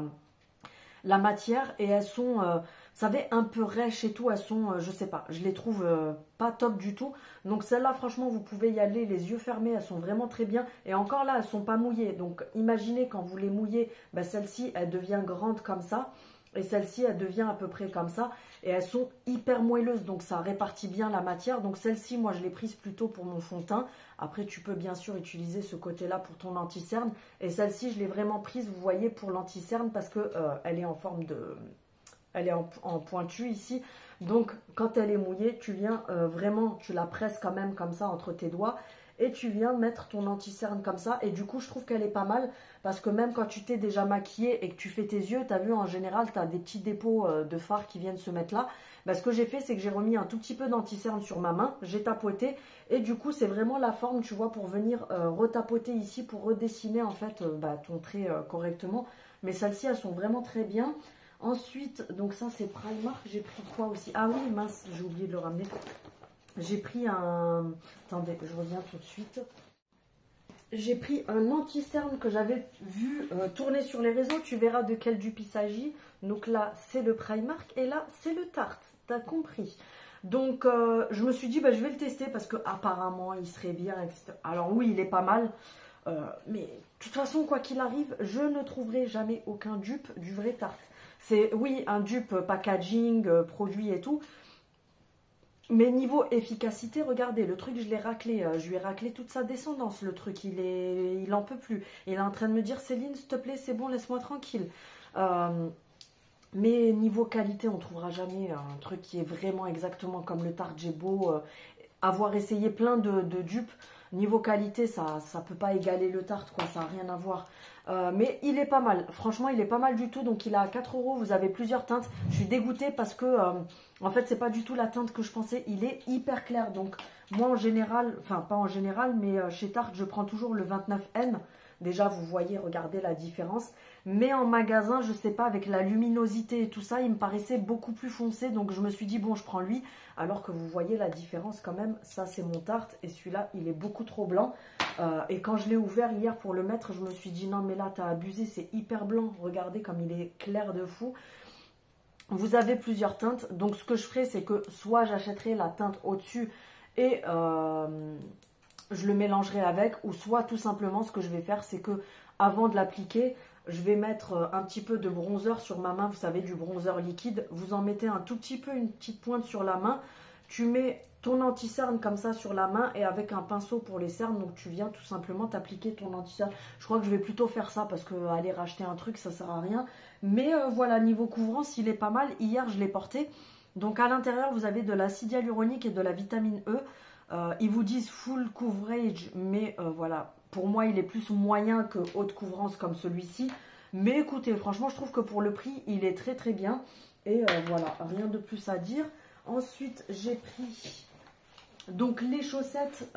matière et elles sont, vous savez, un peu rêches et tout, elles sont, je sais pas, je les trouve pas top du tout. Donc celles-là, franchement, vous pouvez y aller les yeux fermés, elles sont vraiment très bien. Et encore là, elles sont pas mouillées. Donc imaginez quand vous les mouillez, celle-ci, elle devient grande comme ça. Et celle-ci, elle devient à peu près comme ça. Et elles sont hyper moelleuses, donc ça répartit bien la matière. Donc celle-ci, moi, je l'ai prise plutôt pour mon fond de teint. Après, tu peux bien sûr utiliser ce côté-là pour ton anti-cerne. Et celle-ci, je l'ai vraiment prise, vous voyez, pour l'anti-cerne parce que elle est en forme de... Elle est en pointu ici. Donc, quand elle est mouillée, tu viens vraiment, tu la presses quand même comme ça entre tes doigts. et tu viens mettre ton anti-cerne comme ça. Et du coup, je trouve qu'elle est pas mal parce que même quand tu t'es déjà maquillée et que tu fais tes yeux, tu as vu en général, tu as des petits dépôts de fard qui viennent se mettre là. Bah, ce que j'ai fait, c'est que j'ai remis un tout petit peu d'anti-cerne sur ma main, j'ai tapoté et du coup, c'est vraiment la forme, tu vois, pour venir retapoter ici, pour redessiner en fait ton trait correctement. Mais celles-ci, elles sont vraiment très bien. Ensuite, donc ça c'est Primark, j'ai pris quoi aussi? Ah oui, mince, j'ai oublié de le ramener. J'ai pris un... Attendez, je reviens tout de suite. J'ai pris un anti-cerne que j'avais vu tourner sur les réseaux. Tu verras de quel dupe il s'agit. Donc là, c'est le Primark et là, c'est le Tarte. T'as compris. Donc, je me suis dit, bah, je vais le tester parce que apparemment il serait bien, etc. Alors oui, il est pas mal. Mais de toute façon, quoi qu'il arrive, je ne trouverai jamais aucun dupe du vrai Tarte. C'est, oui, un dupe packaging, produit et tout. Mais niveau efficacité, regardez, le truc, je l'ai raclé. Je lui ai raclé toute sa descendance, le truc. Il en peut plus. Il est en train de me dire, Céline, s'il te plaît, c'est bon, laisse-moi tranquille. Mais niveau qualité, on ne trouvera jamais un truc qui est vraiment exactement comme le Tarte. J'ai beau avoir essayé plein de dupes. Niveau qualité, ça peut pas égaler le Tarte, quoi, ça n'a rien à voir. Mais il est pas mal, franchement, il est pas mal du tout. Donc il est à 4 €, vous avez plusieurs teintes. Je suis dégoûtée parce que, en fait, c'est pas du tout la teinte que je pensais. Il est hyper clair. Donc moi, en général, enfin pas en général, mais chez Tarte, je prends toujours le 29N. Déjà, vous voyez, regardez la différence. Mais en magasin, je sais pas, avec la luminosité et tout ça, il me paraissait beaucoup plus foncé. Donc je me suis dit, bon, je prends lui. Alors que vous voyez la différence quand même. Ça, c'est mon Tarte. Et celui-là, il est beaucoup trop blanc. Et quand je l'ai ouvert hier pour le mettre, je me suis dit, non, mais là, t'as abusé. C'est hyper blanc. Regardez comme il est clair de fou. Vous avez plusieurs teintes. Donc ce que je ferai, c'est que soit j'achèterai la teinte au-dessus et... je le mélangerai avec, ou soit tout simplement ce que je vais faire, c'est que avant de l'appliquer, je vais mettre un petit peu de bronzer sur ma main, vous savez, du bronzer liquide. Vous en mettez un tout petit peu, une petite pointe sur la main. Tu mets ton anti-cerne comme ça sur la main et avec un pinceau pour les cernes, donc tu viens tout simplement t'appliquer ton anti-cerne. Je crois que je vais plutôt faire ça parce que aller racheter un truc, ça sert à rien. Mais voilà, niveau couvrance, il est pas mal. Hier, je l'ai porté. Donc à l'intérieur, vous avez de l'acide hyaluronique et de la vitamine E. Ils vous disent full coverage, mais voilà, pour moi il est plus moyen que haute couvrance comme celui-ci. Mais écoutez, franchement je trouve que pour le prix il est très très bien. Et voilà, rien de plus à dire. Ensuite j'ai pris donc les chaussettes,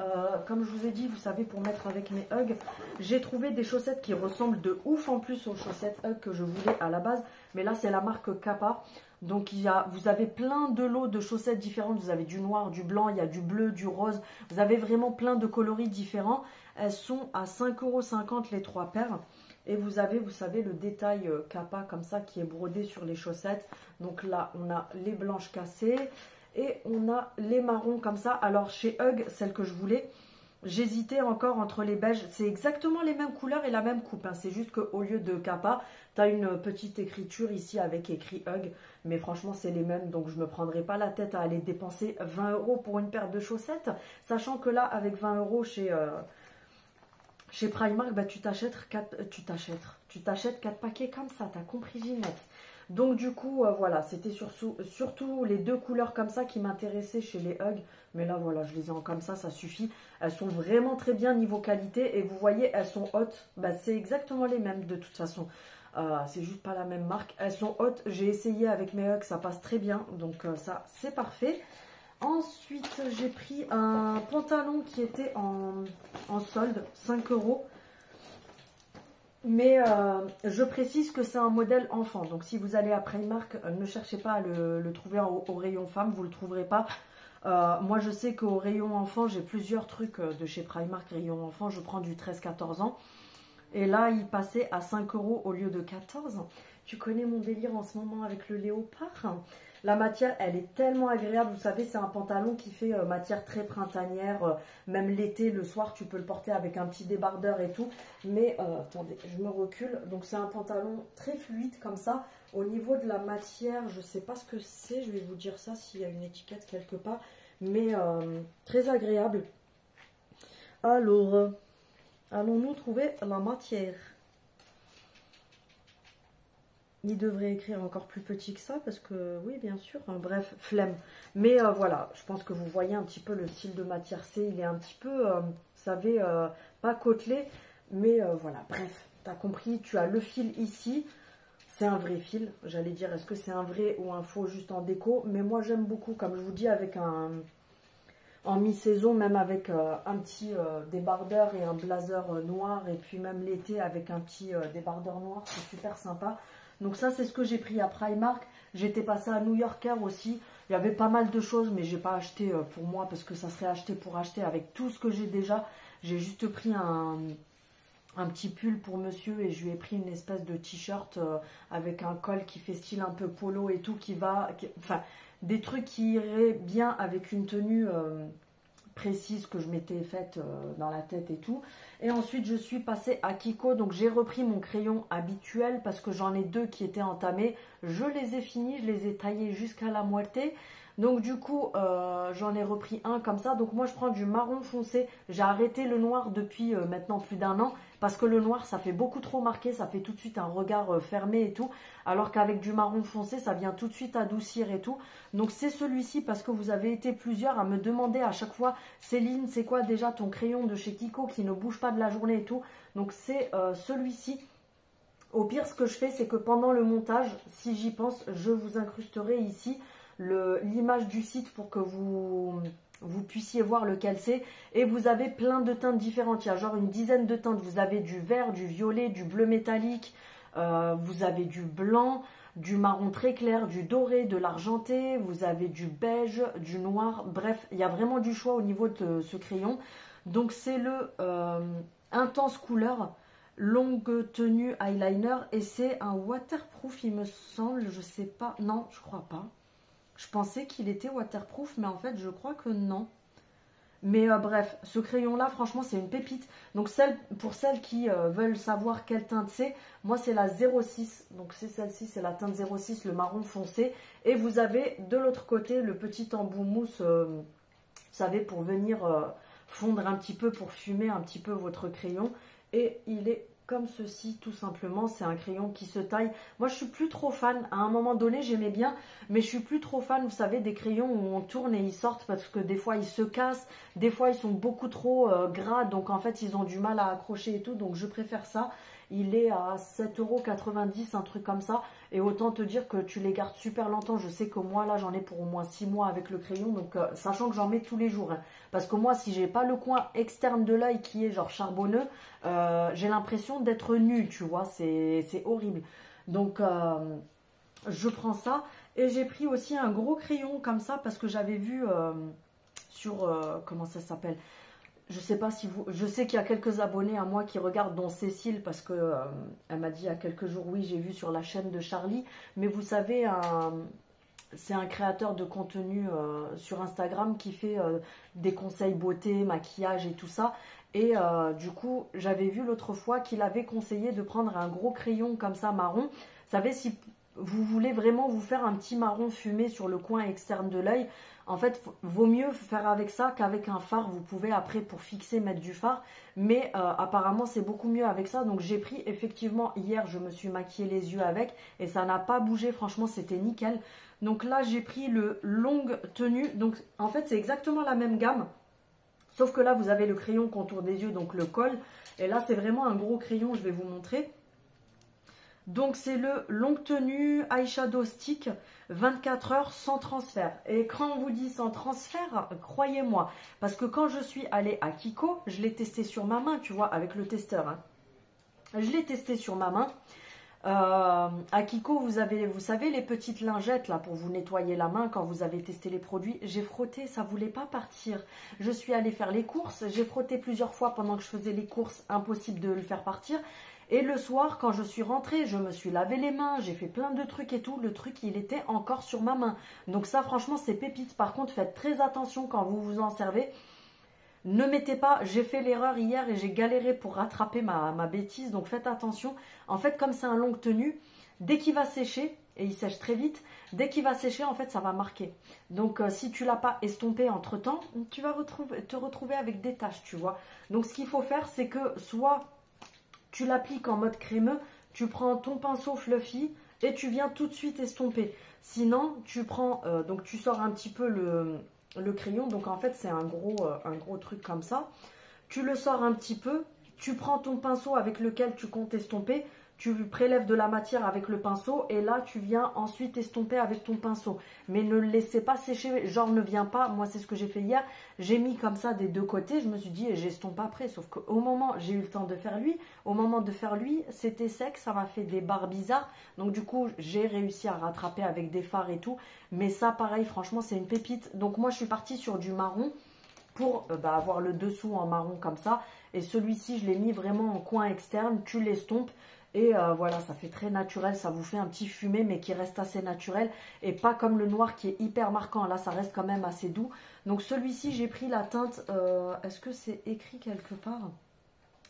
comme je vous ai dit, vous savez, pour mettre avec mes Ugg, j'ai trouvé des chaussettes qui ressemblent de ouf en plus aux chaussettes Ugg que je voulais à la base. Mais là c'est la marque Kappa. Donc vous avez plein de lots de chaussettes différentes, vous avez du noir, du blanc, il y a du bleu, du rose, vous avez vraiment plein de coloris différents. Elles sont à 5,50 € les 3 paires. Et vous avez, vous savez, le détail Kappa comme ça qui est brodé sur les chaussettes. Donc là, on a les blanches cassées et on a les marrons comme ça. Alors chez Ugg, celle que je voulais, j'hésitais encore entre les beiges. C'est exactement les mêmes couleurs et la même coupe. Hein. C'est juste qu'au lieu de Kappa, tu as une petite écriture ici avec écrit Ugg. Mais franchement, c'est les mêmes. Donc, je ne me prendrai pas la tête à aller dépenser 20 € pour une paire de chaussettes. Sachant que là, avec 20 € chez Primark, bah, tu t'achètes 4 paquets comme ça. Tu as compris, Ginette. Donc du coup, voilà, c'était surtout les deux couleurs comme ça qui m'intéressaient chez les Ugg. Mais là, voilà, je les ai en comme ça suffit. Elles sont vraiment très bien niveau qualité. Et vous voyez, elles sont hautes. Bah, c'est exactement les mêmes de toute façon. C'est juste pas la même marque. Elles sont hautes. J'ai essayé avec mes Ugg, ça passe très bien. Donc ça, c'est parfait. Ensuite, j'ai pris un pantalon qui était en solde, 5 €. Mais je précise que c'est un modèle enfant. Donc si vous allez à Primark, ne cherchez pas à le trouver au rayon femme, vous ne le trouverez pas. Moi je sais qu'au rayon enfant, j'ai plusieurs trucs de chez Primark rayon enfant. Je prends du 13-14 ans. Et là, il passait à 5 € au lieu de 14. Tu connais mon délire en ce moment avec le léopard. La matière, elle est tellement agréable. Vous savez, c'est un pantalon qui fait matière très printanière. Même l'été, le soir, tu peux le porter avec un petit débardeur et tout. Mais, attendez, je me recule. Donc, c'est un pantalon très fluide comme ça. Au niveau de la matière, je ne sais pas ce que c'est. Je vais vous dire ça s'il y a une étiquette quelque part. Mais, très agréable. Alors... allons-nous trouver la matière? Il devrait écrire encore plus petit que ça parce que, oui, bien sûr, hein, bref, flemme. Mais voilà, je pense que vous voyez un petit peu le style de matière C. Il est un petit peu savez, pas côtelé, mais voilà, bref, tu as compris, tu as le fil ici. C'est un vrai fil, j'allais dire, est-ce que c'est un vrai ou un faux juste en déco? Mais moi, j'aime beaucoup, comme je vous dis, avec en mi-saison, même avec un petit débardeur et un blazer noir, et puis même l'été avec un petit débardeur noir, c'est super sympa. Donc ça, c'est ce que j'ai pris à Primark. J'étais passée à New Yorker aussi. Il y avait pas mal de choses, mais j'ai pas acheté pour moi, parce que ça serait acheté pour acheter avec tout ce que j'ai déjà. J'ai juste pris un petit pull pour monsieur et je lui ai pris une espèce de t-shirt avec un col qui fait style un peu polo et tout, enfin des trucs qui iraient bien avec une tenue précise que je m'étais faite dans la tête et tout. Et ensuite je suis passée à Kiko, donc j'ai repris mon crayon habituel parce que j'en ai deux qui étaient entamés. Je les ai finis, je les ai taillés jusqu'à la moitié. Donc du coup, j'en ai repris un comme ça. Donc moi, je prends du marron foncé. J'ai arrêté le noir depuis maintenant plus d'un an. Parce que le noir, ça fait beaucoup trop marqué. Ça fait tout de suite un regard fermé et tout. Alors qu'avec du marron foncé, ça vient tout de suite adoucir et tout. Donc c'est celui-ci parce que vous avez été plusieurs à me demander à chaque fois, Céline, c'est quoi déjà ton crayon de chez Kiko qui ne bouge pas de la journée et tout. Donc c'est celui-ci. Au pire, ce que je fais, c'est que pendant le montage, si j'y pense, je vous incrusterai ici l'image du site pour que vous puissiez voir lequel c'est. Et vous avez plein de teintes différentes. Il y a genre une dizaine de teintes. Vous avez du vert, du violet, du bleu métallique. Vous avez du blanc, du marron très clair, du doré, de l'argenté. Vous avez du beige, du noir. Bref, il y a vraiment du choix au niveau de ce crayon. Donc c'est le Intense Couleur longue tenue eyeliner. Et c'est un waterproof, il me semble. Je sais pas. Non, je crois pas. Je pensais qu'il était waterproof, mais en fait, je crois que non. Mais bref, ce crayon-là, franchement, c'est une pépite. Donc, pour celles qui veulent savoir quelle teinte c'est, moi, c'est la 06. Donc, c'est celle-ci, c'est la teinte 06, le marron foncé. Et vous avez de l'autre côté le petit embout mousse, vous savez, pour venir fondre un petit peu, pour fumer un petit peu votre crayon. Et il est comme ceci, tout simplement. C'est un crayon qui se taille. Moi, je suis plus trop fan. À un moment donné, j'aimais bien, mais je suis plus trop fan, vous savez, des crayons où on tourne et ils sortent parce que des fois, ils se cassent. Des fois, ils sont beaucoup trop gras. Donc, en fait, ils ont du mal à accrocher et tout. Donc, je préfère ça. Il est à 7,90 €, un truc comme ça. Et autant te dire que tu les gardes super longtemps. Je sais que moi, là, j'en ai pour au moins 6 mois avec le crayon. Donc, sachant que j'en mets tous les jours. Hein. Parce que moi, si j'ai pas le coin externe de l'œil qui est genre charbonneux, j'ai l'impression d'être nulle, tu vois. C'est horrible. Donc, je prends ça. Et j'ai pris aussi un gros crayon comme ça parce que j'avais vu sur... comment ça s'appelle ? Je sais pas si vous... Je sais qu'il y a quelques abonnés à moi qui regardent, dont Cécile, parce que elle m'a dit il y a quelques jours, oui, j'ai vu sur la chaîne de Charlie. Mais vous savez, c'est un créateur de contenu sur Instagram qui fait des conseils beauté, maquillage et tout ça. Et du coup, j'avais vu l'autre fois qu'il avait conseillé de prendre un gros crayon comme ça, marron. Vous savez, si vous voulez vraiment vous faire un petit marron fumé sur le coin externe de l'œil, en fait, vaut mieux faire avec ça qu'avec un fard. Vous pouvez après, pour fixer, mettre du fard. Mais apparemment, c'est beaucoup mieux avec ça. Donc, j'ai pris, effectivement, hier, je me suis maquillé les yeux avec. Et ça n'a pas bougé. Franchement, c'était nickel. Donc là, j'ai pris le longue tenue. Donc, en fait, c'est exactement la même gamme. Sauf que là, vous avez le crayon contour des yeux, donc le col. Et là, c'est vraiment un gros crayon. Je vais vous montrer. Donc c'est le longue tenue eyeshadow stick 24 heures sans transfert. Et quand on vous dit sans transfert, croyez-moi, parce que quand je suis allée à Kiko, je l'ai testé sur ma main, tu vois, avec le testeur. Hein. Je l'ai testé sur ma main. À Kiko, vous savez, les petites lingettes là pour vous nettoyer la main quand vous avez testé les produits. J'ai frotté, ça voulait pas partir. Je suis allée faire les courses, j'ai frotté plusieurs fois pendant que je faisais les courses, impossible de le faire partir. Et le soir, quand je suis rentrée, je me suis lavé les mains, j'ai fait plein de trucs et tout. Le truc, il était encore sur ma main. Donc ça, franchement, c'est pépite. Par contre, faites très attention quand vous vous en servez. Ne mettez pas, j'ai fait l'erreur hier et j'ai galéré pour rattraper ma bêtise. Donc faites attention. En fait, comme c'est un longue tenue, dès qu'il va sécher, et il sèche très vite, dès qu'il va sécher, en fait, ça va marquer. Donc, si tu l'as pas estompé entre-temps, tu vas te retrouver avec des taches, tu vois. Donc, ce qu'il faut faire, c'est que soit tu l'appliques en mode crémeux, tu prends ton pinceau fluffy et tu viens tout de suite estomper. Sinon, tu prends, donc tu sors un petit peu le crayon. Donc en fait, c'est un gros truc comme ça. Tu le sors un petit peu, tu prends ton pinceau avec lequel tu comptes estomper, tu prélèves de la matière avec le pinceau et là tu viens ensuite estomper avec ton pinceau. Mais ne le laissez pas sécher, genre ne viens pas, moi c'est ce que j'ai fait hier, j'ai mis comme ça des deux côtés, je me suis dit j'estompe après, sauf qu'au moment, j'ai eu le temps de faire lui, au moment de faire lui, c'était sec, ça m'a fait des barres bizarres, donc du coup j'ai réussi à rattraper avec des fards et tout, mais ça pareil franchement c'est une pépite, donc moi je suis partie sur du marron, pour avoir le dessous en marron comme ça. Et celui-ci, je l'ai mis vraiment en coin externe. Tu l'estompes et voilà, ça fait très naturel. Ça vous fait un petit fumé, mais qui reste assez naturel. Et pas comme le noir qui est hyper marquant. Là, ça reste quand même assez doux. Donc celui-ci, j'ai pris la teinte... Est-ce que c'est écrit quelque part?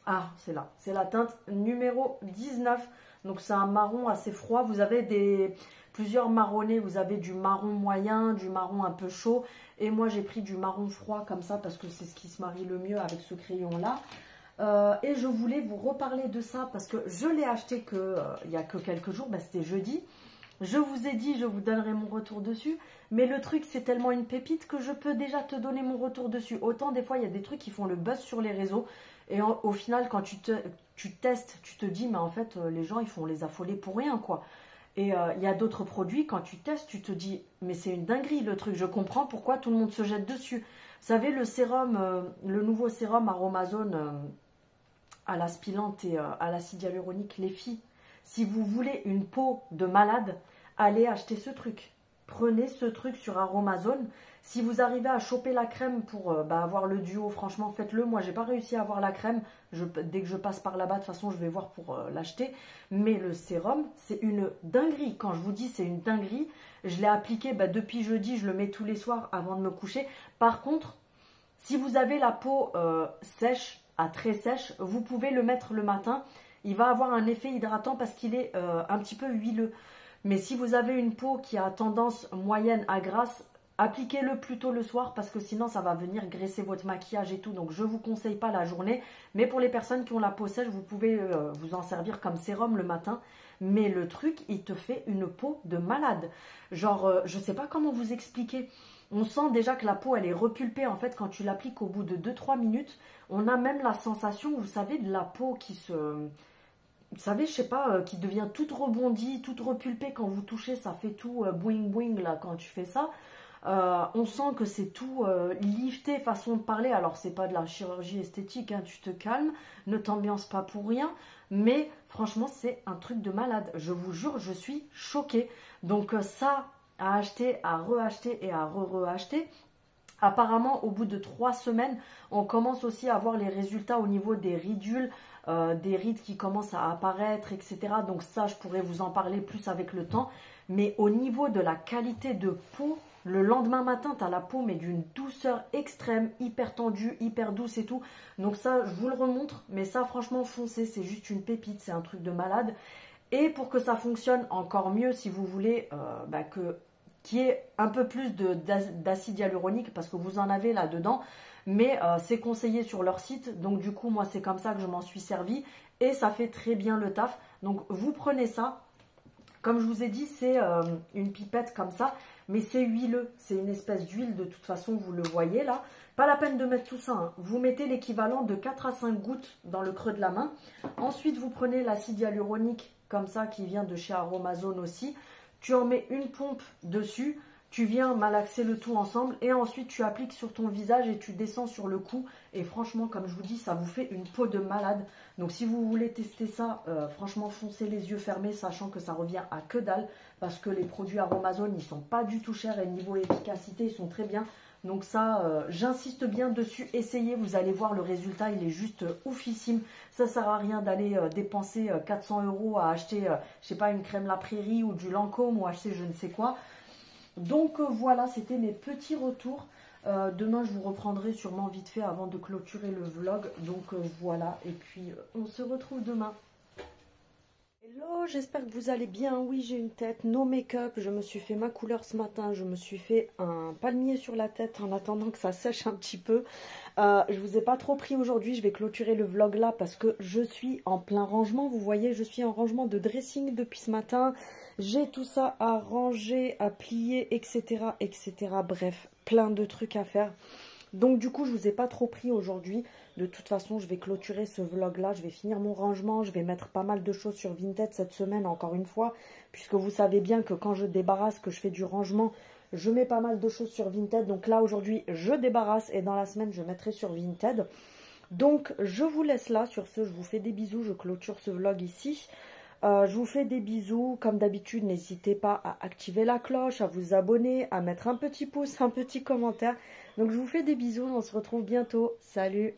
Ah, c'est là. C'est la teinte numéro 19. Donc c'est un marron assez froid. Vous avez plusieurs marronnés. Vous avez du marron moyen, du marron un peu chaud. Et moi j'ai pris du marron froid comme ça parce que c'est ce qui se marie le mieux avec ce crayon là. Et je voulais vous reparler de ça parce que je l'ai acheté il y a que quelques jours. C'était jeudi. Je vous ai dit, je vous donnerai mon retour dessus. Mais le truc, c'est tellement une pépite que je peux déjà te donner mon retour dessus. Autant des fois, il y a des trucs qui font le buzz sur les réseaux. Et au final, quand tu testes, tu te dis, mais en fait, les gens, ils font les affolés pour rien, quoi. Et il y a d'autres produits, quand tu testes, tu te dis, mais c'est une dinguerie le truc. Je comprends pourquoi tout le monde se jette dessus. Vous savez, le sérum, le nouveau sérum Aromazone à l'aspilante et à l'acide hyaluronique, les filles, si vous voulez une peau de malade, allez acheter ce truc. Prenez ce truc sur Aromazone. Si vous arrivez à choper la crème pour avoir le duo, franchement, faites-le. Moi, j'ai pas réussi à avoir la crème. Dès que je passe par là-bas, de toute façon, je vais voir pour l'acheter. Mais le sérum, c'est une dinguerie. Quand je vous dis c'est une dinguerie, je l'ai appliqué depuis jeudi. Je le mets tous les soirs avant de me coucher. Par contre, si vous avez la peau sèche, à très sèche, vous pouvez le mettre le matin. Il va avoir un effet hydratant parce qu'il est un petit peu huileux. Mais si vous avez une peau qui a tendance moyenne à grasse, appliquez-le plutôt le soir parce que sinon ça va venir graisser votre maquillage et tout. Donc je ne vous conseille pas la journée. Mais pour les personnes qui ont la peau sèche, vous pouvez vous en servir comme sérum le matin. Mais le truc, il te fait une peau de malade. Genre, je ne sais pas comment vous expliquer. On sent déjà que la peau, elle est repulpée. En fait, quand tu l'appliques au bout de 2-3 minutes, on a même la sensation, vous savez, de la peau qui se... Vous savez, je sais pas, qui devient toute rebondie, toute repulpée quand vous touchez, ça fait tout boing boing là quand tu fais ça. On sent que c'est tout lifté, façon de parler. Alors c'est pas de la chirurgie esthétique, hein, tu te calmes, ne t'ambiance pas pour rien. Mais franchement c'est un truc de malade. Je vous jure, je suis choquée. Donc ça, à acheter, à reacheter et à re-reacheter. Apparemment, au bout de 3 semaines, on commence aussi à voir les résultats au niveau des ridules, des rides qui commencent à apparaître, etc. Donc ça, je pourrais vous en parler plus avec le temps. Mais au niveau de la qualité de peau, le lendemain matin, tu as la peau mais d'une douceur extrême, hyper tendue, hyper douce et tout. Donc ça, je vous le remontre. Mais ça, franchement, foncez, c'est juste une pépite, c'est un truc de malade. Et pour que ça fonctionne encore mieux, si vous voulez qu'il y ait un peu plus d'acide hyaluronique parce que vous en avez là-dedans. Mais c'est conseillé sur leur site. Donc du coup, moi, c'est comme ça que je m'en suis servi. Et ça fait très bien le taf. Donc vous prenez ça. Comme je vous ai dit, c'est une pipette comme ça. Mais c'est huileux. C'est une espèce d'huile. De toute façon, vous le voyez là. Pas la peine de mettre tout ça. Hein. Vous mettez l'équivalent de 4 à 5 gouttes dans le creux de la main. Ensuite, vous prenez l'acide hyaluronique comme ça qui vient de chez Aromazone aussi. Tu en mets une pompe dessus, tu viens malaxer le tout ensemble et ensuite tu appliques sur ton visage et tu descends sur le cou. Et franchement, comme je vous dis, ça vous fait une peau de malade. Donc si vous voulez tester ça, franchement, foncez les yeux fermés, sachant que ça revient à que dalle. Parce que les produits Aromazone, ils sont pas du tout chers et niveau efficacité, ils sont très bien. Donc ça, j'insiste bien dessus, essayez, vous allez voir le résultat, il est juste oufissime. Ça sert à rien d'aller dépenser 400 € à acheter, je sais pas, une crème La Prairie ou du Lancôme ou acheter je ne sais quoi. Donc voilà, c'était mes petits retours. Demain, je vous reprendrai sûrement vite fait avant de clôturer le vlog. Donc voilà, et puis on se retrouve demain. Hello, j'espère que vous allez bien. Oui, j'ai une tête no make-up. Je me suis fait ma couleur ce matin. Je me suis fait un palmier sur la tête en attendant que ça sèche un petit peu. Je vous ai pas trop pris aujourd'hui. Je vais clôturer le vlog là parce que je suis en plein rangement. Vous voyez, je suis en rangement de dressing depuis ce matin. J'ai tout ça à ranger, à plier, etc., etc. Bref, plein de trucs à faire. Donc du coup, je vous ai pas trop pris aujourd'hui. De toute façon, je vais clôturer ce vlog-là. Je vais finir mon rangement. Je vais mettre pas mal de choses sur Vinted cette semaine, encore une fois. Puisque vous savez bien que quand je débarrasse, que je fais du rangement, je mets pas mal de choses sur Vinted. Donc là, aujourd'hui, je débarrasse. Et dans la semaine, je mettrai sur Vinted. Donc, je vous laisse là. Sur ce, je vous fais des bisous. Je clôture ce vlog ici. Je vous fais des bisous. Comme d'habitude, n'hésitez pas à activer la cloche, à vous abonner, à mettre un petit pouce, un petit commentaire. Donc, je vous fais des bisous. On se retrouve bientôt. Salut!